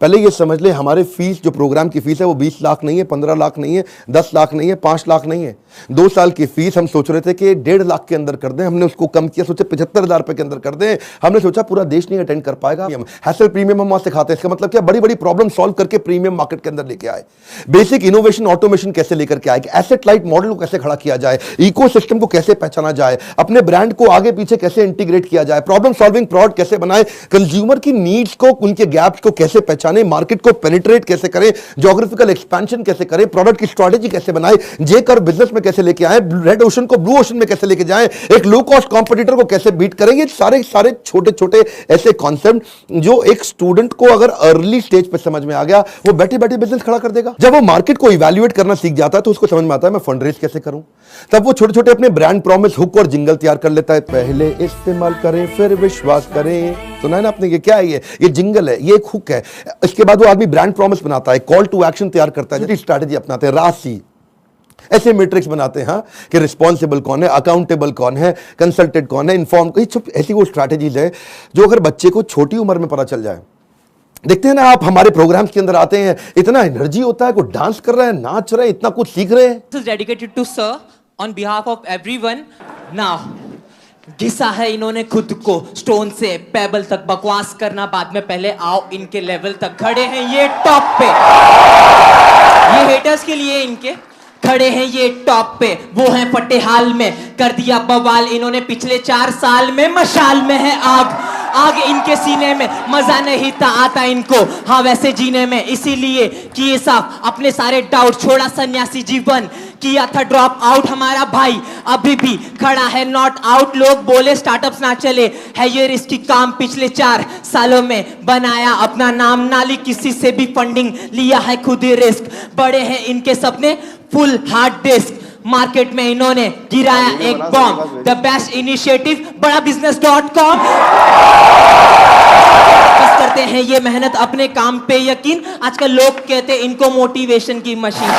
Speaker 2: पहले ये समझ ले हमारे फीस, जो प्रोग्राम की फीस है वो 20 लाख नहीं है, 15 लाख नहीं है, 10 लाख नहीं है, 5 लाख नहीं है। 2 साल की फीस हम सोच रहे थे कि 1.5 लाख के अंदर कर दें, हमने उसको कम किया, सोचे 75,000 रुपए के अंदर कर दें। हमने सोचा पूरा देश नहीं अटेंड कर पाएगा, हैसल प्रीमियम हम वहां सिखाते हैं। इसका मतलब क्या? बड़ी बड़ी प्रॉब्लम सॉल्व करके प्रीमियम मार्केट के अंदर लेके आए, बेसिक इनोवेशन ऑटोमेशन कैसे लेकर के आए, एसेट लाइट मॉडल को कैसे खड़ा किया जाए, इको सिस्टम को कैसे पहचाना जाए, अपने ब्रांड को आगे पीछे कैसे इंटीग्रेट किया जाए, प्रॉब्लम सॉल्विंग प्रोडक्ट कैसे बनाए, कंज्यूमर की नीड्स को, उनके गैप्स को कैसे पहचाने, मार्केट को पेनिट्रेट कैसे करें, ज्योग्राफिकल एक्सपेंशन कैसे करें, प्रोडक्ट की स्ट्रेटेजी कैसे बनाए, जे कर बिजनेस में कैसे लेके आए, रेड ओशन को ब्लू ओशन में कैसे लेके जाएं, एक लो कॉस्ट कॉम्पिटिटर को कैसे बीट करेंगे। सारे छोटे छोटे ऐसे कॉन्सेप्ट जो एक स्टूडेंट को अगर अर्ली स्टेज पे समझ में आ गया, वो बैठे बैठे बिजनेस खड़ा कर देगा। जब वो मार्केट को इवैल्यूएट करना सीख जाता है तो उसको समझ में आता है मैं फंड रेज कैसे करूं। तब वो छोटे छोटे अपने ब्रांड प्रॉमिस, हुक और जिंगल तैयार कर लेता है। पहले इस्तेमाल करें फिर विश्वास करें, सुना है ना आपने? ये क्या है? ये जिंगल है, ये एक हुक है। इसके बाद वो आदमी ब्रांड प्रॉमिस बनाता है, कॉल टू एक्शन तैयार करता है, स्ट्रैटेजी अपनाते हैं, राशि, ऐसे मैट्रिक्स बनाते हैं कि रिस्पॉन्सिबल कौन है, अकाउंटेबल कौन है, कंसल्टेड कौन है, इन्फॉर्म, ऐसी वो स्ट्रैटेजीज है जो अगर बच्चे को छोटी उम्र में पता चल जाए। देखते हैं ना आप, हमारे प्रोग्राम्स के अंदर आते हैं, इतना एनर्जी होता है, कोई डांस कर रहा है, नाच रहा है, इतना कुछ सीख रहे हैं।
Speaker 3: This is dedicated to sir on behalf of everyone. Now, घिसा है इन्होंने खुद को स्टोन से पेबल तक, बकवास करना बाद में, पहले आओ इनके लेवल तक। खड़े हैं ये टॉप पे, ये हेटर्स के लिए इनके खड़े हैं ये टॉप पे, वो हैं फटे हाल में, कर दिया बवाल इन्होंने पिछले 4 साल में। मशाल में है आग, आग इनके सीने में, मजा नहीं था आता इनको हाँ वैसे जीने में, इसीलिए किए साफ अपने सारे डाउट, छोड़ा सन्यासी जीवन, किया था ड्रॉप आउट हमारा भाई, अभी भी खड़ा है नॉट आउट। लोग बोले स्टार्टअप्स ना चले, है ये रिस्की काम, पिछले 4 सालों में बनाया अपना नाम, नाली किसी से भी फंडिंग, लिया है खुद ही रिस्क, बड़े हैं इनके सपने, फुल हार्ड डिस्क, मार्केट में इन्होंने गिराया एक बॉम्ब, द बेस्ट इनिशिएटिव बड़ा business.com। बस करते हैं ये मेहनत अपने काम पे यकीन, आजकल लोग कहते हैं इनको मोटिवेशन की मशीन।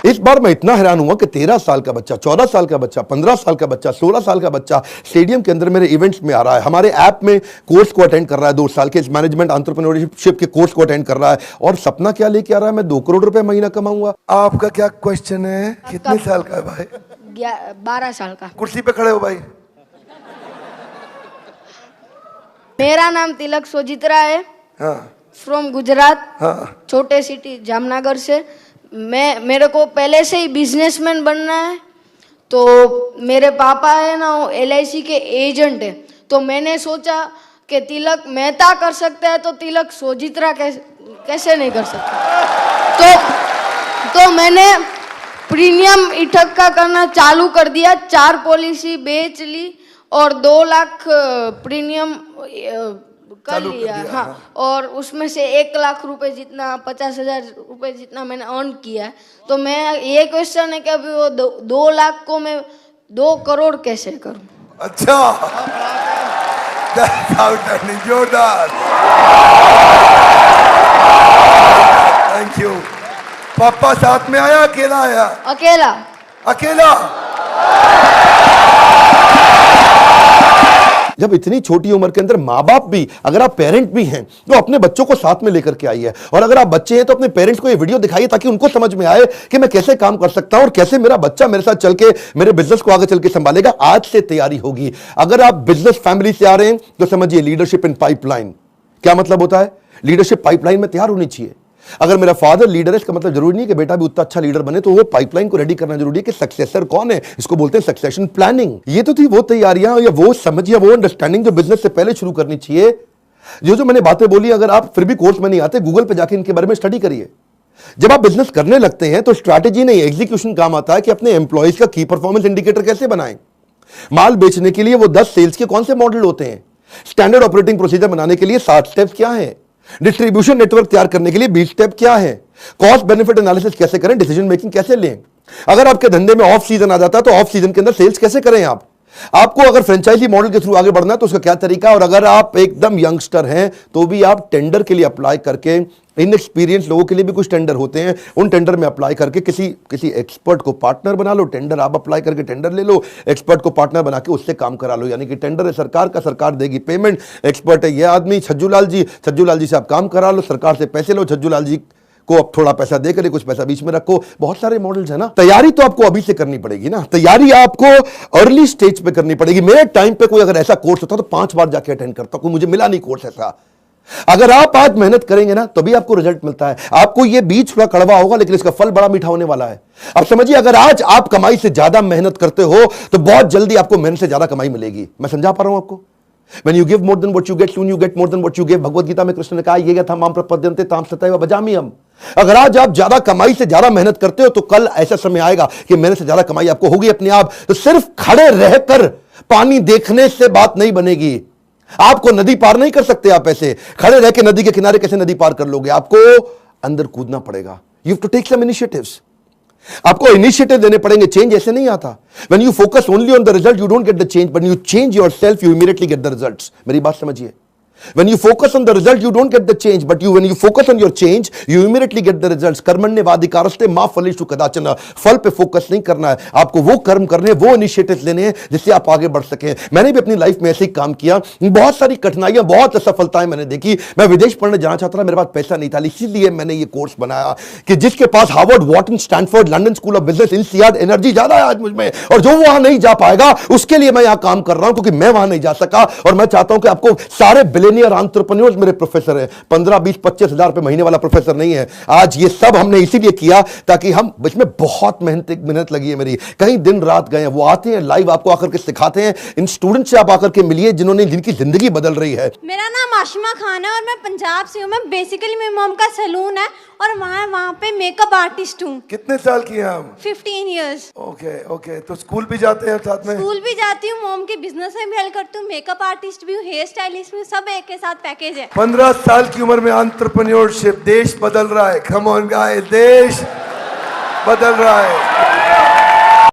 Speaker 2: इस बार मैं इतना हैरान हुआ कि 13 साल का बच्चा, 14 साल का बच्चा, 15 साल का बच्चा, 16 साल का बच्चा स्टेडियम के अंदर मेरे इवेंट्स में आ रहा है, हमारे ऐप में कोर्स को अटेंड कर रहा है, 2 साल के मैनेजमेंट एंटरप्रेन्योरशिप के कोर्स को अटेंड कर रहा है, और सपना क्या लेके आ रहा है? मैं 2 करोड़ रुपए महीना कमाऊंगा। आपका क्या क्वेश्चन है? कितने साल का है भाई?
Speaker 4: 12 साल का।
Speaker 2: कुर्सी पे खड़े हो भाई।
Speaker 4: मेरा नाम तिलक सोजित्रा है,
Speaker 2: हाँ,
Speaker 4: फ्रॉम गुजरात,
Speaker 2: हाँ,
Speaker 4: छोटे सिटी जामनगर से। मेरे को पहले से ही बिजनेसमैन बनना है, तो मेरे पापा है ना वो LIC के एजेंट है, तो मैंने सोचा कि तिलक मेहता कर सकता है तो तिलक सोजित्रा कैसे नहीं कर सकता। तो मैंने प्रीमियम इकट्ठा करना चालू कर दिया, 4 पॉलिसी बेच ली और 2 लाख प्रीमियम कर लिया। हाँ, और उसमें से 1 लाख रुपए जितना, 50,000 रुपए जितना मैंने अर्न किया है। तो मैं ये क्वेश्चन है कि अभी वो 2 लाख को मैं 2 करोड़ कैसे करूं?
Speaker 2: अच्छा, जोरदार, थैंक यू। पापा साथ में आया, अकेला आया?
Speaker 4: अकेला।
Speaker 2: अकेला। जब इतनी छोटी उम्र के अंदर माँ बाप भी, अगर आप पेरेंट भी हैं तो अपने बच्चों को साथ में लेकर के आइए, और अगर आप बच्चे हैं तो अपने पेरेंट्स को ये वीडियो दिखाइए ताकि उनको समझ में आए कि मैं कैसे काम कर सकता हूं और कैसे मेरा बच्चा मेरे साथ चल के मेरे बिजनेस को आगे चल के संभालेगा। आज से तैयारी होगी। अगर आप बिजनेस फैमिली से आ रहे हैं तो समझिए लीडरशिप इन पाइपलाइन। क्या मतलब होता है? लीडरशिप पाइपलाइन में तैयार होनी चाहिए। अगर मेरा फादर लीडर है इसका मतलब जरूरी नहीं कि बेटा भी उतना अच्छा लीडर बने, तो वो पाइपलाइन को रेडी करना जरूरी है कि सक्सेसर कौन है, इसको बोलते हैं सक्सेशन प्लानिंग। ये तो थी वो तैयारियां या वो समझिए वो अंडरस्टैंडिंग जो बिजनेस से पहले शुरू करनी चाहिए। जो मैंने बातें बोली, अगर आप फिर भी कोर्स में नहीं आते, गूगल पे जाके इनके बारे में स्टडी करिए। जब आप बिजनेस करने लगते हैं तो स्ट्रैटेजी नहीं, एग्जीक्यूशन काम आता है कि अपने एम्प्लॉयज का की परफॉर्मेंस इंडिकेटर कैसे बनाएं। माल बेचने के लिए वो 10 सेल्स के कौन से मॉडल होते हैं, स्टैंडर्ड ऑपरेटिंग प्रोसीजर बनाने के लिए 7 स्टेप्स क्या है, डिस्ट्रीब्यूशन नेटवर्क तैयार करने के लिए 20 स्टेप क्या है, कॉस्ट बेनिफिट एनालिसिस कैसे करें, डिसीजन मेकिंग कैसे लें। अगर आपके धंधे में ऑफ सीजन आ जाता है तो ऑफ सीजन के अंदर सेल्स कैसे करें आपको अगर फ्रेंचाइजी मॉडल के थ्रू आगे बढ़ना है तो उसका क्या तरीका, और अगर आप एकदम यंगस्टर हैं तो भी आप टेंडर के लिए अप्लाई करके, इनएक्सपीरियंस लोगों के लिए भी कुछ टेंडर होते हैं, उन टेंडर में अप्लाई करके किसी एक्सपर्ट को पार्टनर बना लो। टेंडर आप अप्लाई करके टेंडर ले लो, एक्सपर्ट को पार्टनर बना के उससे काम करा लो। यानी कि टेंडर है सरकार का, सरकार देगी पेमेंट, एक्सपर्ट है ये आदमी छज्जू लाल जी से आप काम करा लो, सरकार से पैसे लो, छज्जू लाल जी को अब थोड़ा पैसा दे करे, कुछ पैसा बीच में रखो। बहुत सारे मॉडल्स है ना। तैयारी तो आपको अभी से करनी पड़ेगी ना, तैयारी आपको अर्ली स्टेज पे करनी पड़ेगी। मेरे टाइम पे कोई अगर ऐसा कोर्स होता तो 5 बार जाके अटेंड करता, कोई मुझे मिला नहीं कोर्स ऐसा। अगर आप आज मेहनत करेंगे ना तभी आपको रिजल्ट मिलता है। आपको ये बीज थोड़ा कड़वा होगा लेकिन इसका फल बड़ा मीठा होने वाला है। अब समझिए, अगर आज आप कमाई से ज्यादा मेहनत करते हो तो बहुत जल्दी आपको मेहनत से ज्यादा कमाई मिलेगी। मैं समझा पा रहा हूं आपको? When you give more than what you get, soon you get more than what you give। Bhagavad Gita में कृष्ण ने कहा, ये यथा माम प्रपद्यन्ते ताम सतैव भजाम्यहम्। अगर आज आप ज्यादा कमाई से ज्यादा मेहनत करते हो तो कल ऐसा समय आएगा कि मेहनत से ज्यादा कमाई आपको होगी अपने आप। तो सिर्फ खड़े रहकर पानी देखने से बात नहीं बनेगी। आपको नदी पार नहीं कर सकते आप ऐसे खड़े रह के। नदी के किनारे कैसे नदी पार कर लोगे? आपको अंदर कूदना पड़ेगा। You have to take some initiatives. आपको इनिशिएटिव लेने पड़ेंगे। चेंज ऐसे नहीं आता। When you focus only on the result, you don't get the change. But when you change yourself, you immediately get the results. मेरी बात समझिए। When you focus on the result, you don't get the change. But when you focus on your change, you immediately get the results. कर्मण्येवाधिकारस्ते मा फलेषु कदाचन। फल पे focus नहीं करना है आपको, वो कर्म करने, वो इनिशिएटिव लेने हैं जिससे आप आगे बढ़ सकें। मैंने भी अपनी लाइफ में ऐसे ही काम किया। बहुत सारी कठिनाइयां, बहुत असफलताएं मैंने देखी। मैं विदेश पढ़ने जाना चाहता था, मेरे पास पैसा नहीं था, इसीलिए मैंने ये कोर्स बनाया कि जिसके पास Harvard, Wharton, Stanford, London School of Business, INSEAD energy ज्यादा है आज मुझ में, और जो वहां नहीं जा पाएगा उसके लिए मैं यहां काम कर रहा हूं क्योंकि मैं वहां नहीं जा सका। और मैं चाहता हूं कि आपको सारे बिलियनियर एंटरप्रेन्योर्स मेरे प्रोफेसर हैं। 15, 20, 25 हजार रुपए महीने वाला प्रोफेसर नहीं है आज। ये सब हमने इसीलिए किया ताकि हम, इसमें बहुत मेहनत लगी है मेरी, कहीं दिन रात गए हैं। वो आते हैं लाइव, आपको आकर के सिखाते हैं। इन स्टूडेंट से आप आकर के मिलिए जिनकी जिंदगी बदल रही है।
Speaker 5: मेरा नाम आशिमा खान है और मैं पंजाब से हूँ। मैं बेसिकली मेरी मॉम का सैलून है और वहाँ पे मेकअप आर्टिस्ट हूँ।
Speaker 2: कितने साल की हैं हम?
Speaker 5: 15 इयर्स।
Speaker 2: ओके। तो स्कूल भी जाते हैं साथ में?
Speaker 5: स्कूल भी जाती हूँ, मॉम के बिजनेस में भी हेल्प करती हूँ, मेकअप आर्टिस्ट भी हूँ, हेयर स्टाइलिस्ट भी हूँ, सब एक के साथ पैकेज है।
Speaker 2: 15 साल की उम्र में एंटरप्रेन्योरशिप, देश बदल रहा है। कम ऑन गाइस, देश बदल रहा है।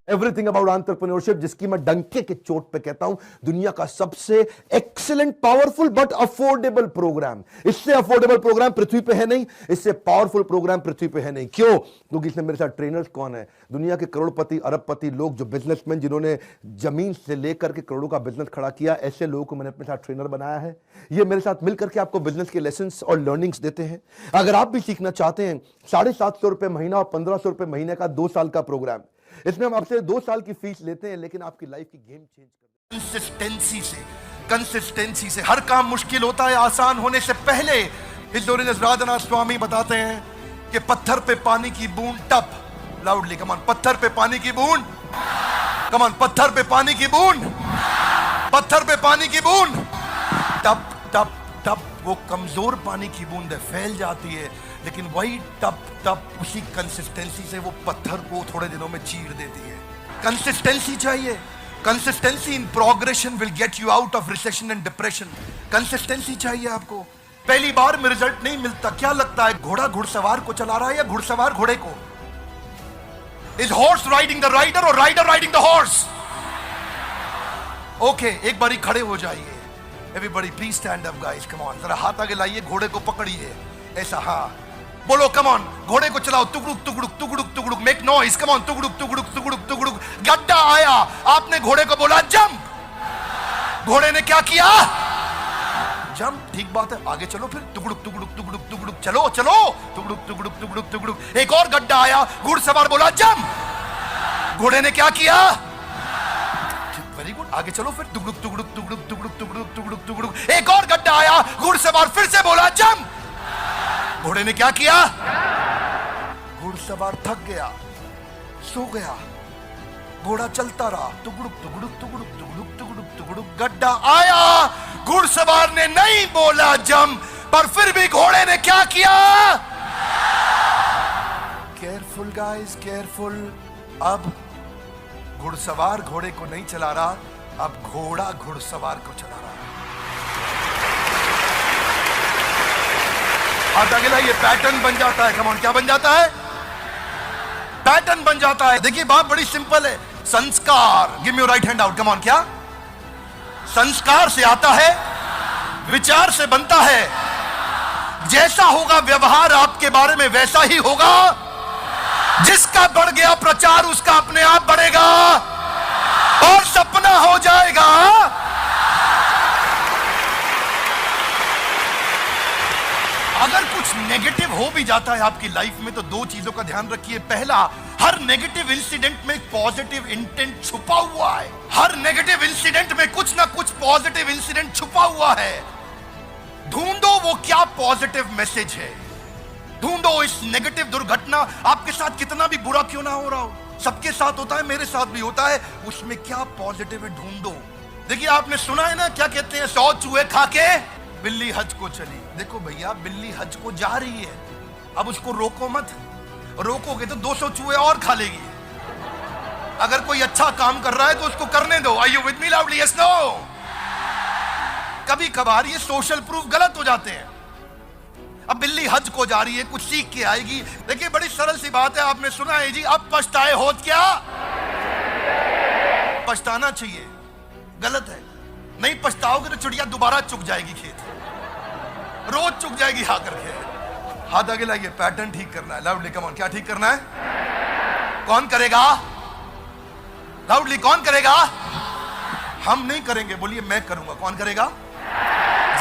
Speaker 2: एवरीथिंग अबाउट एंटरप्रेन्योरशिप, जिसकी मैं डंके के चोट पे कहता हूं दुनिया का सबसे excellent, powerful but affordable programme. इससे अफोर्डेबल प्रोग्राम पृथ्वी पे है नहीं, इससे पावरफुल प्रोग्राम पृथ्वी पे है नहीं। क्यों? क्योंकि इसमें मेरे साथ ट्रेनर्स कौन है? दुनिया के करोड़पति, अरबपति लोग, जो बिजनेसमैन, जिन्होंने जमीन से लेकर के करोड़ों का बिजनेस खड़ा किया, ऐसे लोगों को मैंने अपने साथ ट्रेनर बनाया है। ये मेरे साथ मिलकर के आपको बिजनेस के लेसन्स और लर्निंग्स देते हैं। अगर आप भी सीखना चाहते हैं, 750 रुपए महीना और 1500 रुपए महीने का 2 साल का प्रोग्राम, इसमें हम आपसे 2 साल की फीस लेते हैं लेकिन आपकी लाइफ की गेम चेंज कर। कंसिस्टेंसी से हर काम मुश्किल होता है आसान होने से पहले। हिल्डोरिन राधानाथ स्वामी बताते हैं कि पत्थर पे पानी की बूंद टप, लाउडली कमान, पत्थर पे पानी की बूंद, कमान, पत्थर पे पानी की बूंद, पत्थर पे पानी की बूंद, टप टप टप, वो कमजोर पानी की बूंद फैल जाती है, लेकिन वही टप टप उसी कंसिस्टेंसी से वो पत्थर को थोड़े दिनों में चीर देती है। कंसिस्टेंसी चाहिए। Consistency in progression will get you out of recession and depression. Consistency चाहिए आपको। पहली बार में रिजल्ट नहीं मिलता। क्या लगता है, घोड़ा घुड़सवार को चला रहा है या घुड़सवार घोड़े को? Is horse riding the rider और rider riding the horse? Okay, एक बारी खड़े हो जाइए। Everybody please stand up guys, come on, जरा हाथ आगे लाइए, घोड़े को पकड़िए ऐसा, हाँ बोलो, कम ऑन, घोड़े को चलाओ, टुकड़ुक टुकड़ुक टुकड़ुक टुकड़ुक, मेक नॉइज, कम ऑन, टुकड़ुक टुकड़ुक टुकड़ुक टुकड़ुक। गड्ढा आया, आपने घोड़े को बोला जंप,
Speaker 1: घोड़े ने क्या किया? जंप, ठीक बात है, आगे चलो फिर, टुकड़ुक टुकड़ुक टुकड़ुक टुकड़ुक, चलो चलो, टुकड़ुक टुकड़ुक टुकड़ुक टुकड़ुक। एक और गड्ढा आया, घुड़सवार बोला जंप, घोड़े ने क्या किया? वेरी गुड, आगे चलो फिर, टुकड़ुक टुकड़ुक टुकड़ुक टुकड़ुक टुकड़ुक टुकड़ुक टुकड़ुक। एक और गड्ढा आया, घुड़सवार फिर से बोला जंप, घोड़े ने क्या किया? घुड़सवार थक गया, सो गया, घोड़ा चलता रहा, टुकड़ुक टुकड़ुक टुकड़ुक टुकड़ुक टुकड़ुक टुकड़ुक। गड्ढा आया, घुड़सवार ने नहीं बोला जंप, पर फिर भी घोड़े ने क्या किया? Careful guys, careful. अब घुड़सवार घोड़े को नहीं चला रहा, अब घोड़ा घुड़सवार को चला रहा। अब अगला ये पैटर्न बन जाता है। कमॉन, क्या बन जाता है? पैटर्न बन जाता है। देखिए बात बड़ी सिंपल है। संस्कार, give me your right hand out. Come on, क्या? संस्कार से आता है, विचार से बनता है। जैसा होगा व्यवहार आपके बारे में वैसा ही होगा। जिसका बढ़ गया प्रचार उसका अपने आप बढ़ेगा और सपना हो जाएगा। अगर कुछ नेगेटिव हो भी जाता है आपकी लाइफ में तो दो चीजों का ध्यान रखिए। पहला, हर नेगेटिव इंसिडेंट में एक पॉजिटिव इंटेंट छुपा हुआ है। हर नेगेटिव इंसिडेंट में कुछ ना कुछ पॉजिटिव इंसिडेंट छुपा हुआ है। ढूंढो वो क्या पॉजिटिव मैसेज है। ढूंढो इस नेगेटिव दुर्घटना, आपके साथ कितना भी बुरा क्यों ना हो रहा हो, सबके साथ होता है, मेरे साथ भी होता है, उसमें क्या पॉजिटिव है ढूंढो। देखिए आपने सुना है ना, क्या कहते हैं, 100 चूहे खा के बिल्ली हज को चली। देखो भैया, बिल्ली हज को जा रही है, अब उसको रोको मत। रोकोगे तो 200 चूहे और खा लेगी। अगर कोई अच्छा काम कर रहा है तो उसको करने दो। Are you with me loudly? Yes, no? कभी कभार ये सोशल प्रूफ गलत हो जाते हैं। अब बिल्ली हज को जा रही है, कुछ सीख के आएगी। देखिए बड़ी सरल सी बात है, आपने सुना है जी, अब पछताए होत क्या? पछताना चाहिए, गलत है। नहीं पछताओगे तो चिड़िया दोबारा चुग जाएगी खेत, रोज चुग जाएगी आकर के। हाथ आगे लाइए, पैटर्न ठीक करना है। लाउडली कम ऑन, क्या ठीक करना है? कौन करेगा? लाउडली कौन करेगा? हम नहीं करेंगे, बोलिए मैं करूंगा। कौन करेगा?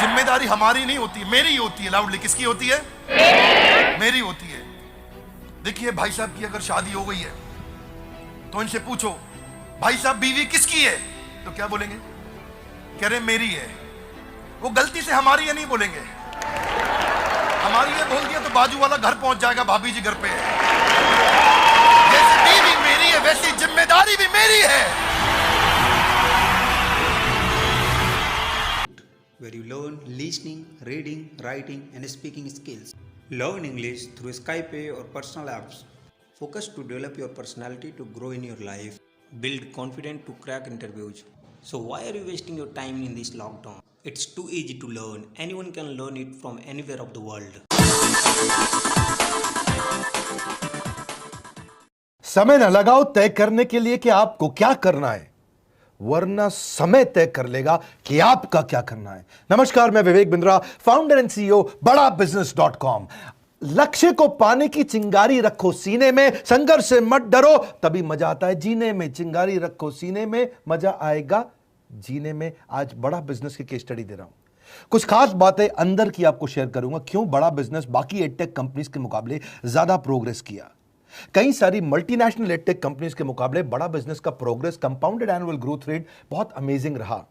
Speaker 1: जिम्मेदारी हमारी नहीं होती, मेरी होती है। लाउडली किसकी होती है? मेरी होती है। देखिए भाई साहब की अगर शादी हो गई है तो इनसे पूछो, भाई साहब बीवी किसकी है? तो क्या बोलेंगे? कह रहे मेरी है। वो गलती से हमारी है नहीं बोलेंगे, हमारी है बोल दिया तो बाजू वाला घर पहुंच जाएगा, भाभी जी घर पे है। जैसे बीवी मेरी है वैसी जिम्मेदारी भी मेरी है।
Speaker 6: where you learn listening, reading, writing and speaking skills. Learn English through Skype or personal apps. Focus to develop your personality to grow in your life. Build confidence to crack interviews. So why are you wasting your time in this lockdown? It's too easy to learn. Anyone can learn it from anywhere of the world.
Speaker 2: समय न लगाओ तय करने के लिए कि आपको क्या करना है, वरना समय तय कर लेगा कि आपका क्या करना है। नमस्कार, मैं Vivek Bindra, founder and CEO बड़ाबिजनेस.com। लक्ष्य को पाने की चिंगारी रखो सीने में, संघर्ष से मत डरो, तभी मजा आता है जीने में। चिंगारी रखो सीने में, मजा आएगा जीने में। आज बड़ा बिजनेस की केस स्टडी दे रहा हूं। कुछ खास बातें अंदर की आपको शेयर करूंगा, क्यों बड़ा बिजनेस बाकी एडटेक कंपनीज के मुकाबले ज्यादा प्रोग्रेस किया। कई सारी मल्टीनेशनल एडटेक कंपनीज के मुकाबले बड़ा बिजनेस का progress, compounded annual growth rate बहुत अमेजिंग रहा।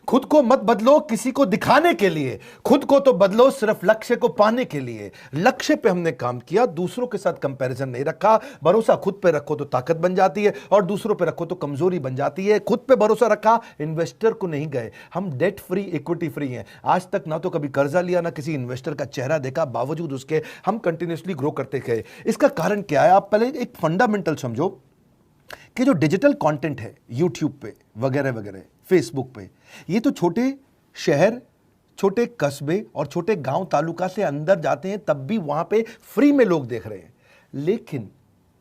Speaker 2: खुद को मत बदलो किसी को दिखाने के लिए, खुद को तो बदलो सिर्फ लक्ष्य को पाने के लिए। लक्ष्य पे हमने काम किया, दूसरों के साथ कंपैरिजन नहीं रखा। भरोसा खुद पे रखो तो ताकत बन जाती है और दूसरों पे रखो तो कमजोरी बन जाती है। खुद पे भरोसा रखा, इन्वेस्टर को नहीं गए। हम डेट फ्री, इक्विटी फ्री हैं। आज तक ना तो कभी कर्जा लिया, ना किसी इन्वेस्टर का चेहरा देखा, बावजूद उसके हम कंटिन्यूसली ग्रो करते गए। इसका कारण क्या है? आप पहले एक फंडामेंटल समझो कि जो डिजिटल कंटेंट है यूट्यूब पे वगैरह वगैरह, फेसबुक पे, ये तो छोटे शहर, छोटे कस्बे और छोटे गांव तालुका से अंदर जाते हैं, तब भी वहां पे फ्री में लोग देख रहे हैं। लेकिन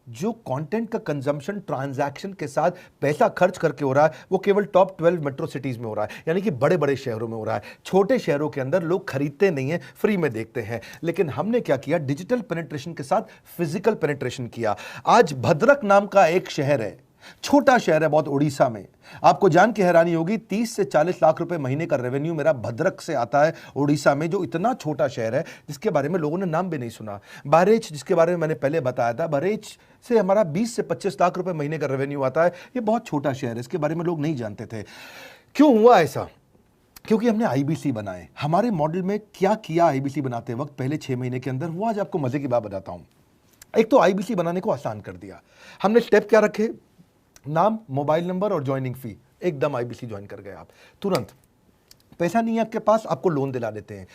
Speaker 2: जो कंटेंट का कंजम्पशन ट्रांजैक्शन के साथ पैसा खर्च करके हो रहा है, वो केवल टॉप 12 मेट्रो सिटीज में हो रहा है, यानी कि बड़े बड़े शहरों में हो रहा है। छोटे शहरों के अंदर लोग खरीदते नहीं हैं, फ्री में देखते हैं। लेकिन हमने क्या किया? डिजिटल पेनिट्रेशन के साथ फिजिकल पेनिट्रेशन किया। आज भद्रक नाम का एक शहर है, छोटा शहर है बहुत, उड़ीसा में। आपको जान के हैरानी होगी 30 से 40 लाख रुपए महीने का रेवेन्यू मेरा भद्रक से आता है, उड़ीसा में, जो इतना छोटा शहर है जिसके बारे में लोगों ने नाम भी नहीं सुना। बहरेच, जिसके बारे में मैंने पहले बताया था, बहरेच से हमारा 20 से 25 लाख रुपए महीने का रेवेन्यू आता है। ये बहुत छोटा शहर है, इसके बारे में लोग नहीं जानते थे। क्यों हुआ ऐसा? क्योंकि हमने आईबीसी बनाए। हमारे मॉडल में क्या किया आईबीसी बनाते वक्त पहले 6 महीने के अंदर, वो आज आपको मजे की बात बताता हूं। एक तो आईबीसी बनाने को आसान कर दिया हमने। स्टेप क्या रखे? नाम, मोबाइल नंबर और ज्वाइनिंग फी, एकदम आईबीसी ज्वाइन कर गए आप तुरंत। पैसा नहीं है आपके पास, आपको लोन दिला देते हैं।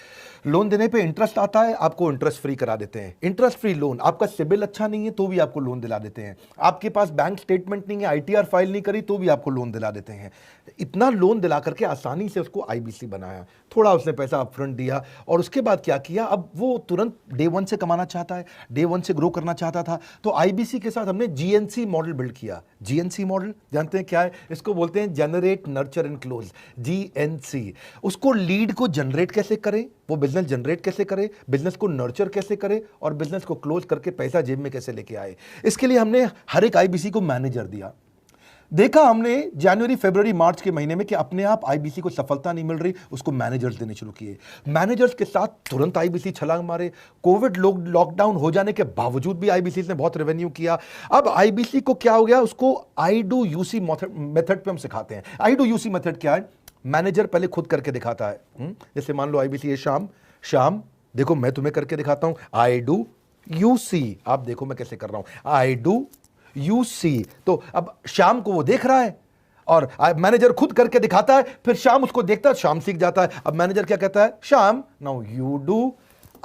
Speaker 2: लोन देने पे इंटरेस्ट आता है, आपको इंटरेस्ट फ्री करा देते हैं। Interest free loan. आपका सिबिल अच्छा नहीं है तो भी आपको लोन दिला देते हैं। आपके पास बैंक स्टेटमेंट नहीं है, आईटीआर फाइल नहीं करी तो भी आपको लोन दिला देते हैं। इतना लोन दिला करके आसानी से उसको आईबीसी बनाया। थोड़ा उसने पैसा अपफ्रंट दिया और उसके बाद क्या किया, अब वो तुरंत डे 1 से कमाना चाहता है, डे 1 से ग्रो करना चाहता था। तो आईबीसी के साथ हमने जीएनसी मॉडल बिल्ड किया। जीएनसी मॉडल जानते हैं क्या है? इसको बोलते हैं generate, nurture and close, GNC. उसको लीड को जनरेट कैसे करें, वो बिजनेस जनरेट कैसे करे, बिजनेस को नर्चर कैसे करे और बिजनेस को क्लोज करके पैसा जेब में कैसे लेके आए। इसके लिए हमने हर एक आईबीसी को मैनेजर दिया। देखा हमने जनवरी, फरवरी, मार्च के महीने में कि अपने आप आईबीसी को सफलता नहीं मिल रही, उसको मैनेजर्स देने शुरू किए। मैनेजर्स के साथ तुरंत आईबीसी छलांग मारे। कोविड लॉकडाउन हो जाने के बावजूद भी आईबीसी ने बहुत रेवेन्यू किया। अब आईबीसी को क्या हो गया, उसको आई डू यूसी मेथड पे हम सिखाते हैं। आई डू यूसी मेथड क्या है? मैनेजर पहले खुद करके दिखाता है। जैसे मान लो आईबीसी है शाम देखो मैं तुम्हें करके दिखाता हूं, आई डू यूसी, आप देखो मैं कैसे कर रहा हूं, आई डू यूसी। तो अब शाम को वो देख रहा है और मैनेजर खुद करके दिखाता है, फिर शाम उसको देखता है, शाम सीख जाता है। अब मैनेजर क्या कहता है, शाम नाउ यू डू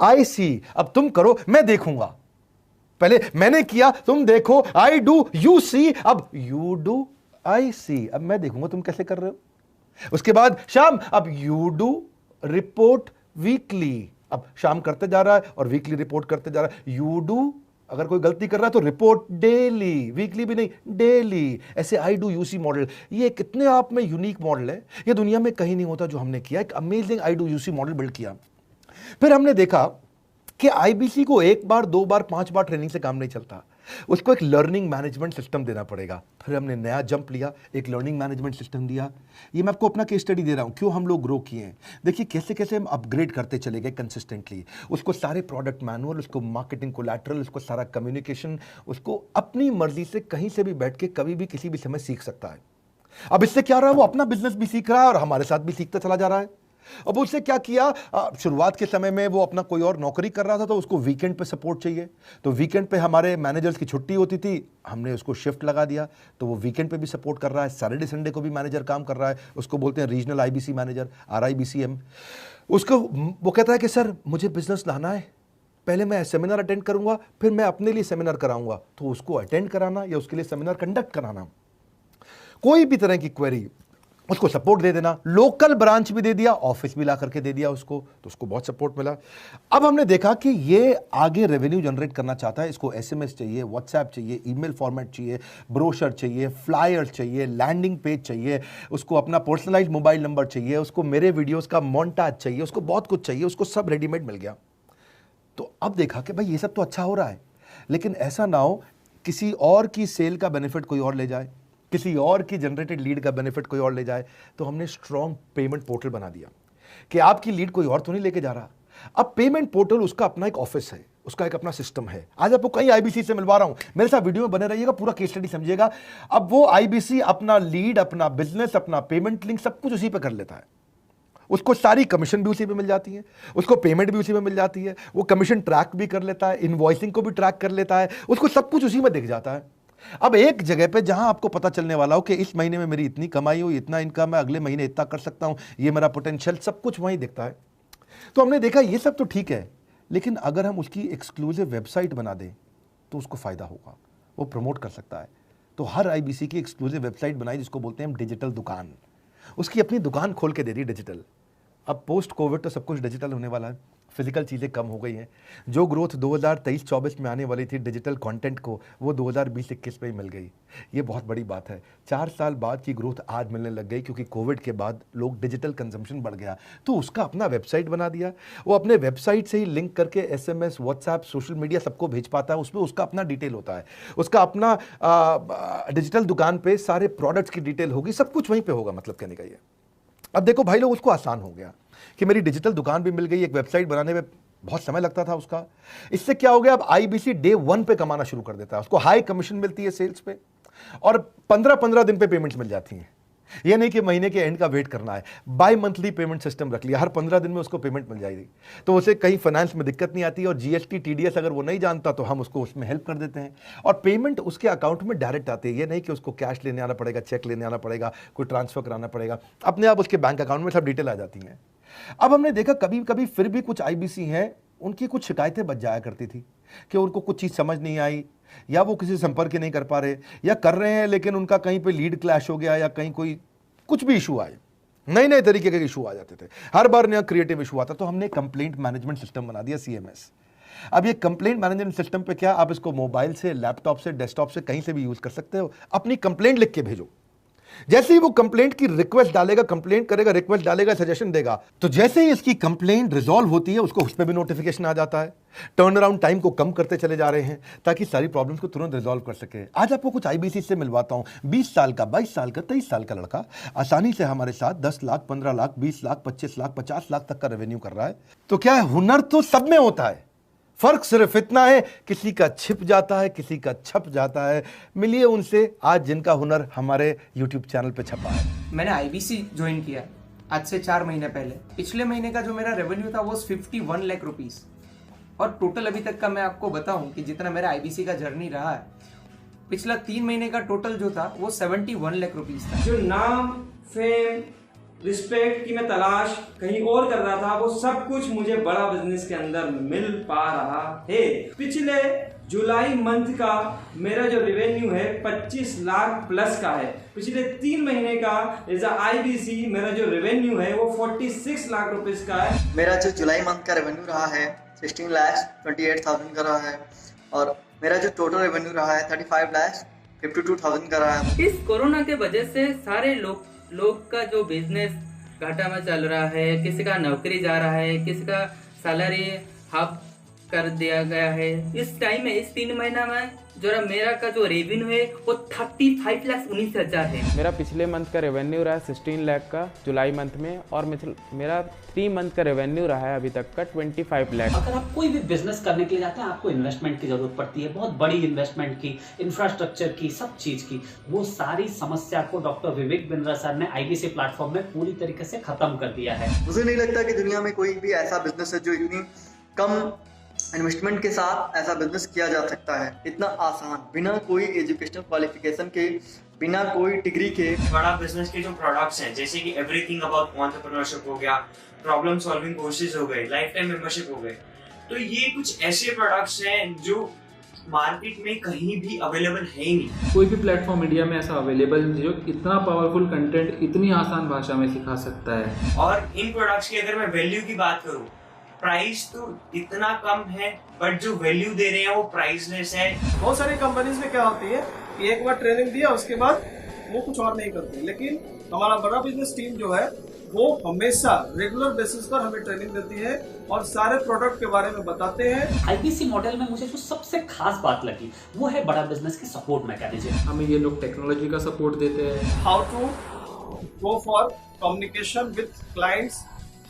Speaker 2: आई सी, अब तुम करो मैं देखूंगा। पहले मैंने किया, तुम देखो, आई डू यू सी, अब यू डू आई सी, अब मैं देखूंगा तुम कैसे कर रहे हो। उसके बाद शाम, अब यू डू रिपोर्ट वीकली, अब शाम करते जा रहा है और वीकली रिपोर्ट करते जा रहा है। यू डू, अगर कोई गलती कर रहा है तो रिपोर्ट डेली, वीकली भी नहीं, डेली। ऐसे आई डू यूसी मॉडल, ये कितने आप में यूनिक मॉडल है, ये दुनिया में कहीं नहीं होता जो हमने किया। एक amazing I do UC model build किया। फिर हमने देखा कि आईबीसी को 1 बार 2 बार 5 बार ट्रेनिंग से काम नहीं चलता, उसको एक लर्निंग मैनेजमेंट सिस्टम देना पड़ेगा। फिर हमने नया जंप लिया, एक लर्निंग मैनेजमेंट सिस्टम दिया। ये मैं आपको अपना केस स्टडी दे रहा हूं, क्यों हम लोग ग्रो किए हैं। देखिए कैसे कैसे हम अपग्रेड करते चले गए कंसिस्टेंटली। उसको सारे प्रोडक्ट मैनुअल, उसको मार्केटिंग कोलैटरल, उसको सारा कम्युनिकेशन, उसको अपनी मर्जी से कहीं से भी बैठ के कभी भी किसी भी समय सीख सकता है। अब इससे क्या रहा है, वो अपना बिजनेस भी सीख रहा है और हमारे साथ भी सीखता चला जा रहा है। अब उससे क्या किया, शुरुआत के समय में वो अपना कोई और नौकरी कर रहा था तो उसको वीकेंड पे सपोर्ट चाहिए, तो वीकेंड पे हमारे मैनेजर्स की छुट्टी होती थी, हमने उसको शिफ्ट लगा दिया, तो वो वीकेंड पे भी सपोर्ट कर रहा है। सैटरडे संडे को भी मैनेजर काम कर रहा है, उसको बोलते हैं रीजनल आईबीसी मैनेजर, RIBCM। उसको वो कहता है कि सर मुझे बिजनेस लाना है, पहले मैं सेमिनार अटेंड करूंगा, फिर मैं अपने लिए सेमिनार कराऊंगा। तो उसको अटेंड कराना या उसके लिए सेमिनार कंडक्ट कराना, कोई भी तरह की क्वेरी, उसको सपोर्ट दे देना। लोकल ब्रांच भी दे दिया, ऑफिस भी ला करके दे दिया उसको, तो उसको बहुत सपोर्ट मिला। अब हमने देखा कि ये आगे रेवेन्यू जनरेट करना चाहता है, इसको SMS चाहिए, व्हाट्सएप चाहिए, ईमेल फॉर्मेट चाहिए, ब्रोशर चाहिए, फ्लायर चाहिए, लैंडिंग पेज चाहिए, उसको अपना पर्सनलाइज्ड मोबाइल नंबर चाहिए, उसको मेरे वीडियोस का मोन्टाज चाहिए, उसको बहुत कुछ चाहिए, उसको सब रेडीमेड मिल गया। तो अब देखा कि भाई ये सब तो अच्छा हो रहा है, लेकिन ऐसा ना हो किसी और की सेल का बेनिफिट कोई और ले जाए, किसी और की जनरेटेड लीड का बेनिफिट कोई और ले जाए। तो हमने स्ट्रॉन्ग पेमेंट पोर्टल बना दिया कि आपकी लीड कोई और तो नहीं लेके जा रहा। अब पेमेंट पोर्टल उसका अपना एक ऑफिस है, उसका एक अपना सिस्टम है। आज आपको कई आईबीसी से मिलवा रहा हूं, मेरे साथ वीडियो में बने रहिएगा, पूरा केस स्टडी समझिएगा। अब वो आईबीसी अपना लीड, अपना बिजनेस, अपना पेमेंट लिंक सब कुछ उसी पे कर लेता है। उसको सारी कमीशन भी उसी पे मिल जाती है, उसको पेमेंट भी उसी में मिल जाती है, वो कमीशन ट्रैक भी कर लेता है, इनवॉइसिंग को भी ट्रैक कर लेता है, उसको सब कुछ उसी में दिख जाता है। अब एक जगह पे जहां आपको पता चलने वाला हो कि इस महीने में मेरी इतनी कमाई हुई, इतना इनकम है, अगले महीने इतना कर सकता हूं, ये मेरा पोटेंशियल, सब कुछ वहीं दिखता है। तो हमने देखा ये सब तो ठीक है, लेकिन अगर हम उसकी एक्सक्लूसिव वेबसाइट बना दें तो उसको फायदा होगा, वो प्रमोट कर सकता है। तो हर आईबीसी की एक्सक्लूसिव वेबसाइट बनाई जिसको बोलते हैं हम डिजिटल दुकान, उसकी अपनी दुकान खोल के दे दी डिजिटल। अब पोस्ट कोविड तो सब कुछ डिजिटल होने वाला है, फिजिकल चीज़ें कम हो गई हैं। जो ग्रोथ 2023-24 में आने वाली थी डिजिटल कंटेंट को, वो 2020-21 में ही मिल गई। ये बहुत बड़ी बात है। 4 साल बाद की ग्रोथ आज मिलने लग गई, क्योंकि कोविड के बाद लोग डिजिटल कंजम्पशन बढ़ गया, तो उसका अपना वेबसाइट बना दिया। वो अपने वेबसाइट से ही लिंक करके SMS, व्हाट्सएप, सोशल मीडिया सबको भेज पाता है। उसमें उसका अपना डिटेल होता है, उसका अपना डिजिटल दुकान पे सारे प्रोडक्ट्स की डिटेल होगी, सब कुछ वहीं पे होगा। मतलब कहने का ये, अब देखो भाई लोग, उसको आसान हो गया कि मेरी डिजिटल दुकान भी मिल गई। एक वेबसाइट बनाने में बहुत समय लगता था उसका। इससे क्या हो गया, अब IBC डे 1 पे कमाना शुरू कर देता है। उसको हाई कमीशन मिलती है सेल्स पे, और 15-15 दिन पे पेमेंट्स मिल जाती हैं। ये नहीं कि महीने के एंड का वेट करना है, बाई मंथली पेमेंट सिस्टम रख लिया, हर 15 दिन में उसको पेमेंट मिल जाएगी। तो उसे कहीं फाइनेंस में दिक्कत नहीं आती, और GST TDS अगर वो नहीं जानता तो हम उसको उसमें हेल्प कर देते हैं, और पेमेंट उसके अकाउंट में डायरेक्ट आती है। ये नहीं कि उसको कैश लेने आना पड़ेगा, चेक लेने आना पड़ेगा, कोई ट्रांसफर कराना पड़ेगा, अपने आप उसके बैंक अकाउंट में सब डिटेल आ जाती हैं। अब हमने देखा कभी कभी फिर भी कुछ IBC हैं, उनकी कुछ शिकायतें बच जाया करती थी कि उनको कुछ चीज़ समझ नहीं आई, या वो किसी से संपर्क ही नहीं कर पा रहे, या कर रहे हैं लेकिन उनका कहीं पे लीड क्लैश हो गया, या कहीं कोई कुछ भी इशू आए, नए नए तरीके के इशू आ जाते थे, हर बार नया क्रिएटिव इशू आता। तो हमने कंप्लेंट मैनेजमेंट सिस्टम बना दिया, CMS। अब ये कंप्लेंट मैनेजमेंट सिस्टम पे क्या, आप इसको मोबाइल से, लैपटॉप से, डेस्कटॉप से, कहीं से भी यूज कर सकते हो। अपनी कंप्लेंट लिख के भेजो, जैसे ही वो कंप्लेंट की रिक्वेस्ट डालेगा, कंप्लेंट करेगा, रिक्वेस्ट डालेगा, सजेशन देगा, तो जैसे ही इसकी कंप्लेंट रिजॉल्व होती है, उसको उस पर भी नोटिफिकेशन आ जाता है। टर्न अराउंड टाइम को कम करते चले जा रहे हैं, ताकि सारी प्रॉब्लम्स को तुरंत रिजॉल्व कर सके। आज आपको कुछ IBC से मिलवाता हूं। 20 साल का, 22 साल का, 23 साल का लड़का आसानी से हमारे साथ 10 लाख, 15 लाख, 20 लाख, 25 लाख, 50 लाख तक का रेवेन्यू कर रहा है। तो क्या है, हुनर तो सब में होता है, फर्क सिर्फ इतना है, किसी का छिप जाता है, किसी का छप जाता है। मिलिए उनसे आज जिनका हुनर हमारे YouTube चैनल पे छपा है।
Speaker 7: मैंने IBC ज्वाइन किया आज से 4 महीने पहले। पिछले महीने का जो मेरा रेवेन्यू था वो 51 लाख रुपीस, और टोटल अभी तक का मैं आपको बताऊं कि जितना मेरा IBC का जर्नी रहा है, पिछला 3 महीने का टोटल जो था वो 71 लाख रुपीस था। जो नाम, फेम, रिस्पेक्ट की मैं तलाश कहीं और कर रहा था, वो सब कुछ मुझे बड़ा बिजनेस के अंदर मिल पा रहा है। पिछले जुलाई मंथ का मेरा जो रेवेन्यू है 25 लाख प्लस का है। पिछले 3 महीने का एज अ IBC मेरा जो रेवेन्यू है वो 46 लाख रुपीस का है।
Speaker 8: मेरा जो जुलाई मंथ का रेवेन्यू रहा है 16,28,000 का रहा है, और मेरा जो टोटल रेवेन्यू रहा है 35,52,000 का रहा है।
Speaker 3: इस कोरोना के वजह से सारे लोग का जो बिजनेस घाटा में चल रहा है, किसी का नौकरी जा रहा है, किसी का सैलरी हाफ कर दिया गया है। इस टाइम में, इस 3 महीना में जो मेरा का जो रेवेन्यू है वो 35,19,000 है।
Speaker 9: मेरा पिछले मंथ का रेवेन्यू रहा है 16 लाख का जुलाई मंथ में, और मेरा 3 मंथ का रेवेन्यू रहा है अभी तक का 25 लाख।
Speaker 10: अगर आप कोई भी बिजनेस करने के लिए जाते हैं, आपको इन्वेस्टमेंट की जरूरत पड़ती है, बहुत बड़ी इन्वेस्टमेंट की, इंफ्रास्ट्रक्चर की, सब चीज की। वो सारी समस्या को डॉक्टर विवेक बिंद्रा सर ने IBC प्लेटफॉर्म में पूरी तरीके से खत्म कर दिया है।
Speaker 8: मुझे नहीं लगता कि दुनिया में कोई भी ऐसा बिजनेस है जो इतनी कम इन्वेस्टमेंट के साथ ऐसा बिजनेस किया जा सकता है, इतना आसान, बिना कोई एजुकेशनल क्वालिफिकेशन के, बिना कोई डिग्री के।
Speaker 11: बड़ा बिजनेस के जो प्रोडक्ट्स हैं, जैसे कि एवरीथिंग अबाउट एंटरप्रेन्योरशिप हो गया, प्रॉब्लम सॉल्विंग कोर्सेज हो गए, लाइफ टाइम मेंबरशिप हो गए, तो ये कुछ ऐसे प्रोडक्ट्स हैं जो मार्केट में कहीं भी अवेलेबल है ही नहीं।
Speaker 12: कोई भी प्लेटफॉर्म इंडिया में ऐसा अवेलेबल नहीं जो इतना पावरफुल कंटेंट इतनी आसान भाषा में सिखा सकता है।
Speaker 11: और इन प्रोडक्ट्स की अगर मैं वैल्यू की बात करूं, प्राइस तो इतना कम है, बट जो वैल्यू दे रहे हैं वो प्राइसलेस है।
Speaker 13: बहुत सारी कंपनीज में क्या होती है कि एक बार ट्रेनिंग दिया उसके बाद वो कुछ और नहीं करते, लेकिन हमारा बड़ा बिजनेस टीम जो है वो हमेशा रेगुलर बेसिस पर हमें ट्रेनिंग देती है और सारे प्रोडक्ट के बारे में बताते हैं।
Speaker 10: IBC मॉडल में मुझे जो सबसे खास बात लगी वो है बड़ा बिजनेस की सपोर्ट मैकेनिज्म।
Speaker 12: हमें ये लोग टेक्नोलॉजी का सपोर्ट देते हैं,
Speaker 13: how to go for communication with clients,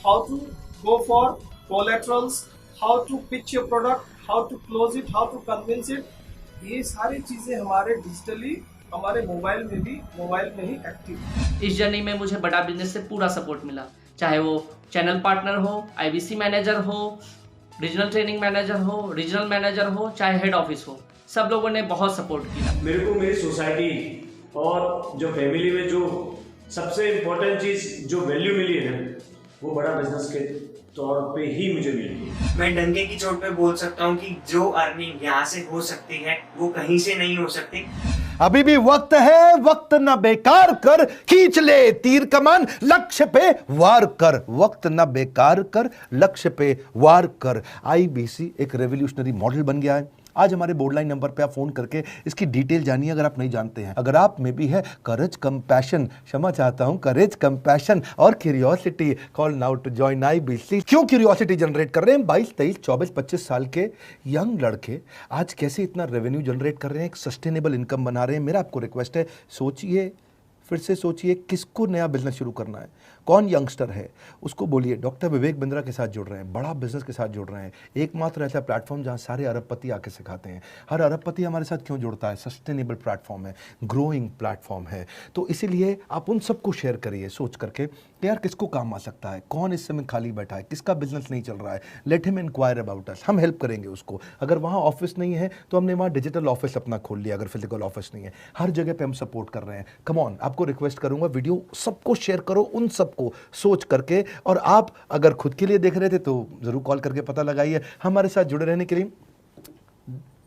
Speaker 13: how to go for collaterals, how to pitch your product, how to close it, how to convince it, ये सारी चीजें हमारे डिजिटली हमारे मोबाइल में ही एक्टिव।
Speaker 14: इस जर्नी में मुझे बड़ा बिजनेस से पूरा सपोर्ट मिला, चाहे वो चैनल पार्टनर हो, IBC मैनेजर हो, रीजनल ट्रेनिंग मैनेजर हो, रीजनल मैनेजर हो, चाहे हेड ऑफिस हो, सब लोगों ने बहुत सपोर्ट किया।
Speaker 15: मेरे को मेरी सोसाइटी और जो फैमिली में जो सबसे इम्पोर्टेंट चीज जो वैल्यू मिली है वो बड़ा बिजनेस के तौर पे ही मुझे मिली।
Speaker 11: मैं डंके की चोट पे बोल सकता हूँ कि जो अर्निंग यहाँ से हो सकती है वो कहीं से नहीं हो सकती।
Speaker 2: अभी भी वक्त है, वक्त ना बेकार कर, खींच ले तीर कमान, लक्ष्य पे वार कर, वक्त ना बेकार कर, लक्ष्य पे वार कर। आईबीसी एक रेवोल्यूशनरी मॉडल बन गया है। आज हमारे बोर्डलाइन नंबर पे आप फोन करके इसकी डिटेल जानिए अगर आप नहीं जानते हैं। अगर आप में भी है करेज, कंपैशन, क्षमा चाहता हूं, करेज, कंपैशन और curiosity, call now to join IBC. क्यों क्यूरियोसिटी जनरेट कर रहे हैं? 22, 23, 24, 25 साल के यंग लड़के आज कैसे इतना रेवेन्यू जनरेट कर रहे हैं, एक सस्टेनेबल इनकम बना रहे हैं। मेरा आपको रिक्वेस्ट है, सोचिए, फिर से सोचिए, किसको नया बिजनेस शुरू करना है, कौन यंगस्टर है, उसको बोलिए डॉक्टर विवेक बिंद्रा के साथ जुड़ रहे हैं, बड़ा बिजनेस के साथ जुड़ रहे हैं। एकमात्र ऐसा प्लेटफॉर्म जहां सारे अरबपति आके सिखाते हैं। हर अरबपति हमारे साथ क्यों जुड़ता है? सस्टेनेबल प्लेटफॉर्म है, ग्रोइंग प्लेटफॉर्म है। तो इसीलिए आप उन सबको शेयर करिए सोच करके कि यार किसको काम आ सकता है, कौन इस समय खाली बैठा है, किसका बिजनेस नहीं चल रहा है, let him enquire about us, हम हेल्प करेंगे उसको। अगर वहाँ ऑफिस नहीं है तो हमने वहाँ डिजिटल ऑफिस अपना खोल लिया, अगर फिजिकल ऑफिस नहीं है, हर जगह पे हम सपोर्ट कर रहे हैं। कम ऑन, आपको रिक्वेस्ट करूंगा वीडियो सबको शेयर करो, उन सबको सोच करके। और आप अगर खुद के लिए देख रहे थे तो जरूर कॉल करके पता लगाइए। हमारे साथ जुड़े रहने के लिए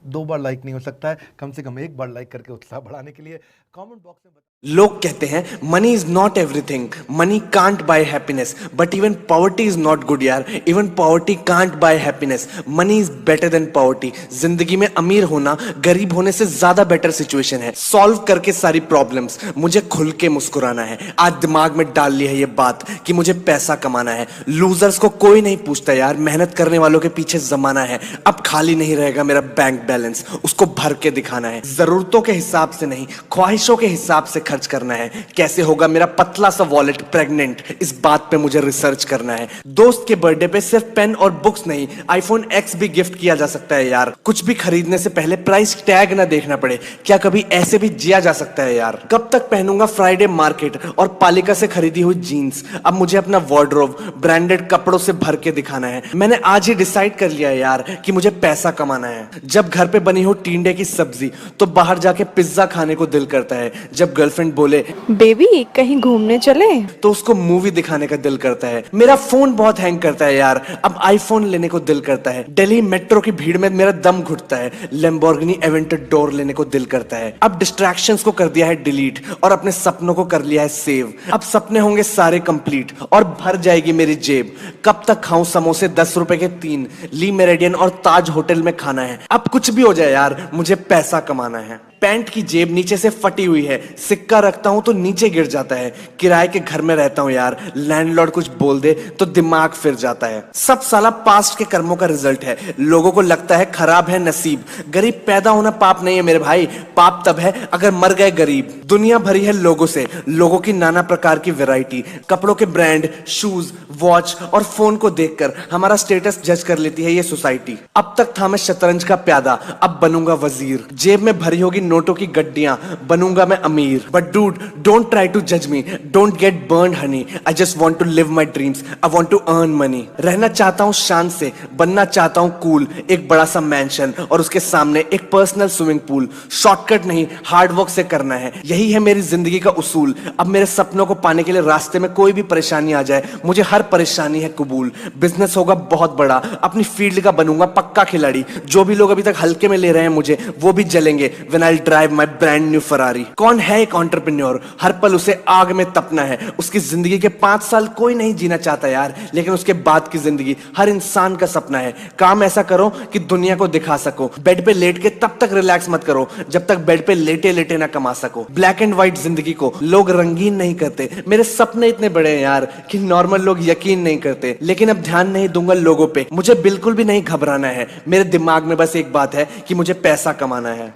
Speaker 2: 2 बार लाइक नहीं हो सकता है, कम से कम 1 बार लाइक करके उत्साह बढ़ाने के लिए कमेंट बॉक्स में
Speaker 16: लोग कहते हैं money is not everything, money can't buy happiness, but even poverty is not good यार, even poverty can't buy happiness, money is better than poverty. जिंदगी में अमीर होना गरीब होने से ज्यादा बेटर सिचुएशन है। सॉल्व करके सारी प्रॉब्लम्स, मुझे खुल के मुस्कुराना है। आज दिमाग में डाल ली है ये बात कि मुझे पैसा कमाना है। लूजर्स को कोई नहीं पूछता यार, मेहनत करने वालों के पीछे जमाना है। अब खाली नहीं रहेगा मेरा बैंक बैलेंस, उसको भर के दिखाना है। जरूरतों के हिसाब से नहीं, ख्वाहिशों के हिसाब से खर्च करना है। कैसे होगा मेरा पतला सा वॉलेट प्रेग्नेंट, इस बात पे मुझे रिसर्च करना है। दोस्त के बर्थडे पे सिर्फ पेन और बुक्स नहीं, आईफोन X भी गिफ्ट किया जा सकता है यार। कुछ भी खरीदने से पहले प्राइस टैग ना देखना पड़े, क्या कभी ऐसे भी जिया जा सकता है यार। कब तक पहनूंगा फ्राइडे मार्केट और पालिका से खरीदी हुई जीन्स। अब मुझे अपना वार्डरोब ब्रांडेड कपड़ों से भर के दिखाना है। मैंने आज ही डिसाइड कर लिया यार कि मुझे पैसा कमाना है। जब घर पे बनी हो टिंडे की सब्जी तो बाहर जाके पिज्जा खाने को दिल करता है। जब गर्लफ्रेंड बोले
Speaker 17: बेबी कहीं घूमने चले
Speaker 16: तो उसको मूवी दिखाने का दिल करता है। मेरा फोन बहुत हैंग करता है यार, अब आईफोन लेने को दिल करता है। दिल्ली मेट्रो की भीड़ में मेरा दम घुटता है, लैम्बोर्गिनी एवेंटडोर लेने को दिल करता है। अब डिस्ट्रैक्शंस को कर दिया है डिलीट और अपने सपनों को कर लिया है सेव। अब सपने होंगे सारे कंप्लीट और भर जाएगी मेरी जेब। कब तक खाऊं समोसे 10 रुपए के 3, ली मेरेडियन और ताज होटल में खाना है। अब कुछ भी हो जाए यार, मुझे पैसा कमाना है। पैंट की जेब नीचे से फटी हुई है, सिक्का रखता हूं तो नीचे गिर जाता है। किराए के घर में रहता हूं यार, लैंडलॉर्ड कुछ बोल दे तो दिमाग फिर जाता है। सब साला पास्ट के कर्मों का रिजल्ट है। लोगों को लगता है खराब है नसीब। गरीब पैदा होना पाप नहीं है मेरे भाई, पाप तब है अगर मर गए गरीब। दुनिया भरी है लोगों से, लोगों की नाना प्रकार की वैरायटी। कपड़ों के ब्रांड, शूज, वॉच और फोन को देखकर हमारा स्टेटस जज कर लेती है ये सोसाइटी। अब तक था मैं शतरंज का प्यादा, अब बनूंगा वजीर। जेब में भरी होगी नोटों की गड्डियां, बनूंगा मैं अमीर। But dude don't try to जज me, don't get burned honey. I just want to live my dreams, I want to earn money. रहना चाहता हूं शान से, बनना चाहता हूं कूल। एक बड़ा सा मैंशन और उसके सामने एक पर्सनल स्विमिंग पूल। शॉर्टकट नहीं, हार्ड वर्क से करना है, यही है मेरी जिंदगी का उसूल। अब मेरे सपनों को पाने के लिए रास्ते में कोई भी परेशानी आ जाए, मुझे हर परेशानी है कबूल। बिजनेस होगा बहुत बड़ा, अपनी फील्ड का बनूंगा पक्का खिलाड़ी। जो भी लोग अभी तक हल्के में ले रहे हैं मुझे, वो भी जलेंगे when I drive my brand new Ferrari. कौन है एक एंटरप्रेन्योर? हर पल उसे आग में तपना है। उसकी जिंदगी के 5 साल कोई नहीं जीना चाहता यार, लेकिन उसके बाद की जिंदगी हर इंसान का सपना है। काम ऐसा करो कि दुनिया को दिखा सको। बेड पे लेट के तब तक रिलैक्स मत करो जब तक बेड पे लेटे लेटे ना कमा सको। ब्लैक एंड व्हाइट जिंदगी को लोग रंगीन नहीं करते। मेरे सपने इतने बड़े हैं यार कि नॉर्मल लोग यकीन नहीं करते। लेकिन अब ध्यान नहीं दूंगा लोगों पे, मुझे बिल्कुल भी नहीं घबराना है। मेरे दिमाग में बस एक बात है कि मुझे पैसा कमाना है।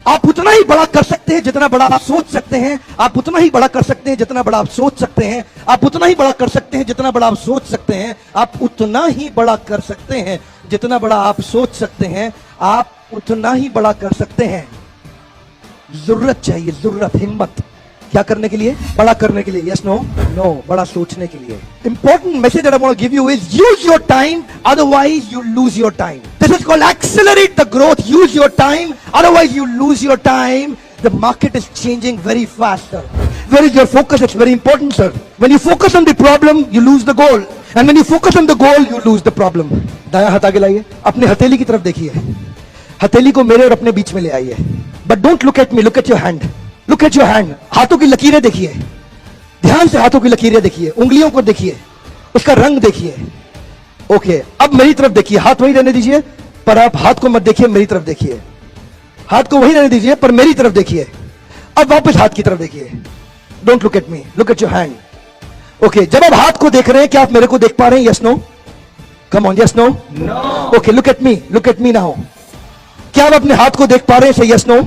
Speaker 2: आप उतना ही बड़ा कर सकते हैं जितना बड़ा आप सोच सकते हैं। आप उतना ही बड़ा कर सकते हैं जितना बड़ा आप सोच सकते हैं। आप उतना ही बड़ा कर सकते हैं जितना बड़ा आप सोच सकते हैं। आप उतना ही बड़ा कर सकते हैं जितना बड़ा आप सोच सकते हैं। आप उतना ही बड़ा कर सकते हैं। जरूरत चाहिए, जरूरत, हिम्मत। क्या करने के लिए? बड़ा करने के लिए। Yes, no? नो, बड़ा सोचने के लिए। Important message that I want to give you is use your time, otherwise you lose your time. This is called accelerate the growth. Use your time, otherwise you lose your time. The market is changing very fast, sir. Where is your focus? It's very important, sir. When you focus on the problem, you lose the goal.
Speaker 18: And when you focus on the goal you lose the problem. दायां हाथ आगे लाइए, अपने हथेली की तरफ देखिए, हथेली को मेरे और अपने बीच में ले आइए। But don't look at me, look at your hand, look at your hand. हाथों की लकीरें देखिए, ध्यान से हाथों की लकीरें देखिए, उंगलियों को देखिए, उसका रंग देखिए। ओके, अब मेरी तरफ देखिए, हाथ वहीं रहने दीजिए, पर आप हाथ को मत देखिए, मेरी तरफ देखिए। हाथ को वहीं रहने दीजिए, पर मेरी तरफ देखिए। अब वापस हाथ की तरफ देखिए। Don't look at me, look at your hand. Okay, जब आप हाथ को देख रहे हैं, क्या आप मेरे को देख पा रहे हैं? Yes no? Come on, yes no? No. Okay, look at me now. क्या आप अपने हाथ को देख पा रहे हैं? Say yes no?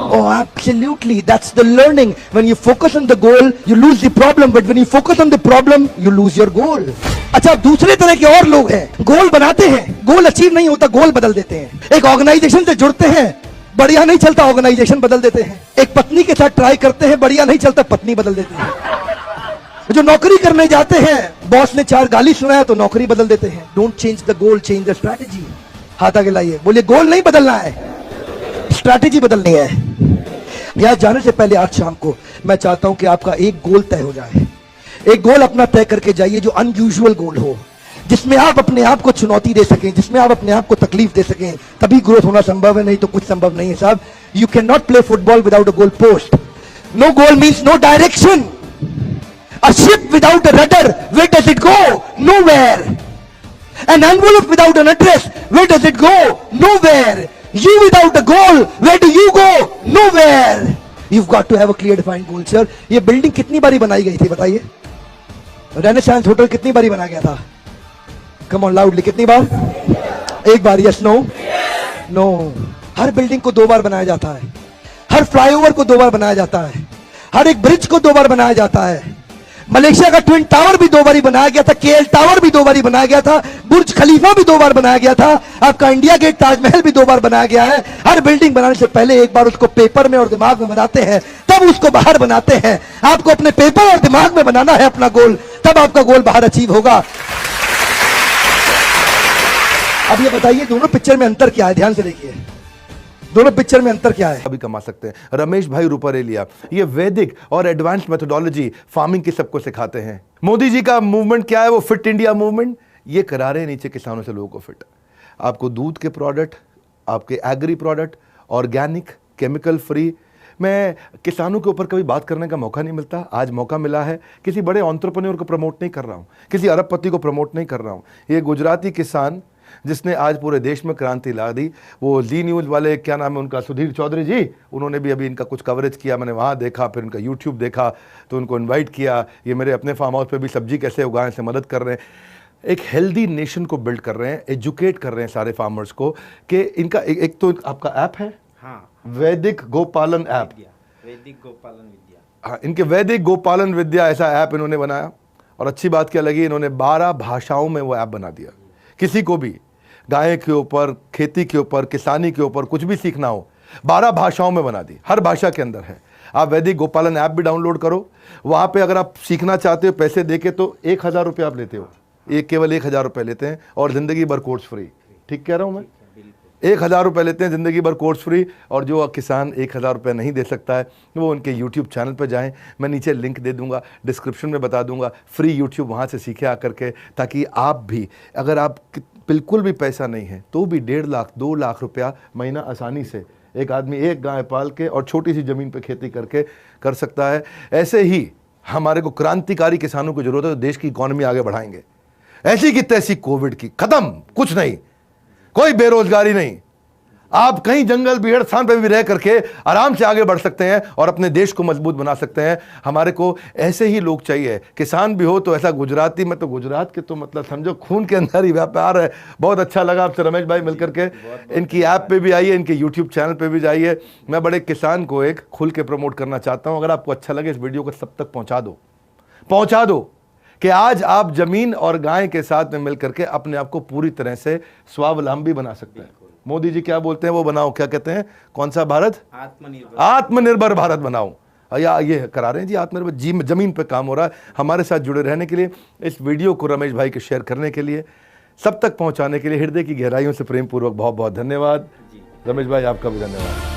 Speaker 18: Oh, absolutely. That's the learning. When you focus on the goal, you lose the problem. But when you focus on the problem, you lose your goal. अच्छा, दूसरे तरह के और लोग हैं, गोल बनाते हैं, गोल अचीव नहीं होता, गोल बदल देते हैं। एक ऑर्गेनाइजेशन से जुड़ते हैं, बढ़िया नहीं चलता, ऑर्गेनाइजेशन बदल देते हैं। एक पत्नी के साथ ट्राई करते हैं, बढ़िया नहीं चलता, पत्नी बदल देते हैं। जो नौकरी करने जाते हैं, बॉस ने 4 गाली सुनाया तो नौकरी बदल देते हैं। Don't change the goal, change the strategy. हाथ आगे लाइए, बोलिए गोल नहीं बदलना है, स्ट्रैटेजी बदलनी है। यहां जाने से पहले आज शाम को मैं चाहता हूं कि आपका एक गोल तय हो जाए। एक गोल अपना तय करके जाइए जो अनयूजुअल गोल हो, जिसमें आप अपने आप को चुनौती दे सकें, जिसमें आप अपने आप को तकलीफ दे सकें, तभी ग्रोथ होना संभव है, नहीं तो कुछ संभव नहीं है साहब। You can not play football without a goal post. No goal means no direction. A ship without a rudder, where does it go? Nowhere. An envelope without an address, where does it go? Nowhere. You without a goal, where do you go? Nowhere. You've got to have a clear defined goal, sir. ये building कितनी बारी बनाई गई थी बताइए? Renaissance hotel कितनी बारी बनाया गया था? Come on loudly, कितनी बार? एक बार, yes, no? No. हर बिल्डिंग को 2 बार बनाया जाता है, हर फ्लाईओवर को 2 बार बनाया जाता है, हर एक ब्रिज को 2 बार बनाया जाता है। मलेशिया का ट्विन टावर भी 2 बारी बनाया गया था, केएल टावर भी 2 बारी बनाया गया था, बुर्ज खलीफा भी 2 बार बनाया गया था, आपका इंडिया गेट ताजमहल भी 2 बार बनाया गया है। हर बिल्डिंग बनाने से पहले एक बार उसको पेपर में और दिमाग में बनाते हैं, तब उसको बाहर बनाते हैं। आपको अपने पेपर और दिमाग में बनाना है अपना गोल, तब आपका गोल बाहर अचीव होगा। अब ये बताइए, दोनों पिक्चर में अंतर क्या है? ध्यान से देखिए, दोनों पिक्चर में अंतर क्या है?
Speaker 2: अभी कमा सकते हैं। रमेश भाई रूपारेलिया ये वैदिक और एडवांस मेथोडोलॉजी फार्मिंग की सबको सिखाते हैं। मोदी जी का मूवमेंट क्या है? वो फिट इंडिया मूवमेंट। ये करा रहे हैं नीचे किसानों से लोगों को फिट। आपको दूध के प्रोडक्ट, आपके agree product, organic, chemical free. मैं किसानों के ऊपर कभी बात करने का मौका नहीं मिलता, आज मौका मिला है। किसी बड़े एंटरप्रेन्योर को प्रमोट नहीं कर रहा हूँ, किसी अरबपति को प्रमोट नहीं कर रहा हूँ। ये गुजराती किसान जिसने आज पूरे देश में क्रांति ला दी, वो जी न्यूज़ वाले, क्या नाम है उनका, सुधीर चौधरी जी, उन्होंने भी अभी इनका कुछ कवरेज किया, मैंने वहाँ देखा, फिर उनका यूट्यूब देखा तो उनको इनवाइट किया। ये मेरे अपने फार्म हाउस पे भी सब्जी कैसे उगाएं से मदद कर रहे हैं। एक हेल्दी नेशन को बिल्ड कर रहे हैं, एजुकेट कर रहे हैं सारे फार्मर्स को कि इनका एक तो आपका ऐप है, हाँ, वैदिक गोपालन ऐप, वैदिक गोपालन विद्या, हाँ, इनके वैदिक गोपालन विद्या ऐसा ऐप इन्होंने बनाया। और अच्छी बात क्या लगी, इन्होंने 12 भाषाओं में वो ऐप बना दिया। किसी को भी गाय के ऊपर, खेती के ऊपर, किसानी के ऊपर कुछ भी सीखना हो, 12 भाषाओं में बना दी, हर भाषा के अंदर है। आप वैदिक गोपालन ऐप भी डाउनलोड करो, वहाँ पे अगर आप सीखना चाहते हो पैसे देके तो 1000 रुपये आप लेते हो, केवल 1000 रुपये लेते हैं और ज़िंदगी भर कोर्स फ्री। ठीक कह रहा हूँ मैं? 1000 रुपये लेते हैं, ज़िंदगी भर कोर्स फ्री। और जो किसान 1000 रुपये नहीं दे सकता है वो उनके यूट्यूब चैनल पर जाएं, मैं नीचे लिंक दे दूंगा, डिस्क्रिप्शन में बता दूंगा, फ्री यूट्यूब वहाँ से सीखे आकर के, ताकि आप भी, अगर आप बिल्कुल भी पैसा नहीं है तो भी 1.5 लाख 2 लाख रुपया महीना आसानी से एक आदमी एक गाय पाल के और छोटी सी ज़मीन पे खेती करके कर सकता है। ऐसे ही हमारे को क्रांतिकारी किसानों की ज़रूरत है, तो देश की इकॉनमी आगे बढ़ाएंगे। ऐसी की तैसी कोविड की खत्म, कुछ नहीं, कोई बेरोजगारी नहीं, आप कहीं जंगल बिहड़ स्थान पर भी रह करके आराम से आगे बढ़ सकते हैं और अपने देश को मजबूत बना सकते हैं। हमारे को ऐसे ही लोग चाहिए, किसान भी हो तो ऐसा गुजराती में, तो गुजरात के तो मतलब समझो खून के अंदर ही व्यापार है। बहुत अच्छा लगा आपसे रमेश भाई मिलकर के। इनकी ऐप पे भी आइए, इनके यूट्यूब चैनल पे भी जाइए। मैं बड़े किसान को एक खुल के प्रमोट करना चाहता हूँ। अगर आपको अच्छा लगे इस वीडियो को सब तक पहुँचा दो कि आज आप जमीन और गाय के साथ में मिल करके अपने आप को पूरी तरह से स्वावलंबी बना सकते हैं। मोदी जी क्या बोलते हैं वो बनाओ, क्या कहते हैं, कौन सा भारत? आत्मनिर्भर भारत बनाओ। या ये करा रहे हैं जी, आत्मनिर्भर जी, जमीन पे काम हो रहा है। हमारे साथ जुड़े रहने के लिए, इस वीडियो को रमेश भाई के शेयर करने के लिए, सब तक पहुंचाने के लिए हृदय की गहराइयों से प्रेम पूर्वक बहुत बहुत धन्यवाद। रमेश भाई आपका भी धन्यवाद।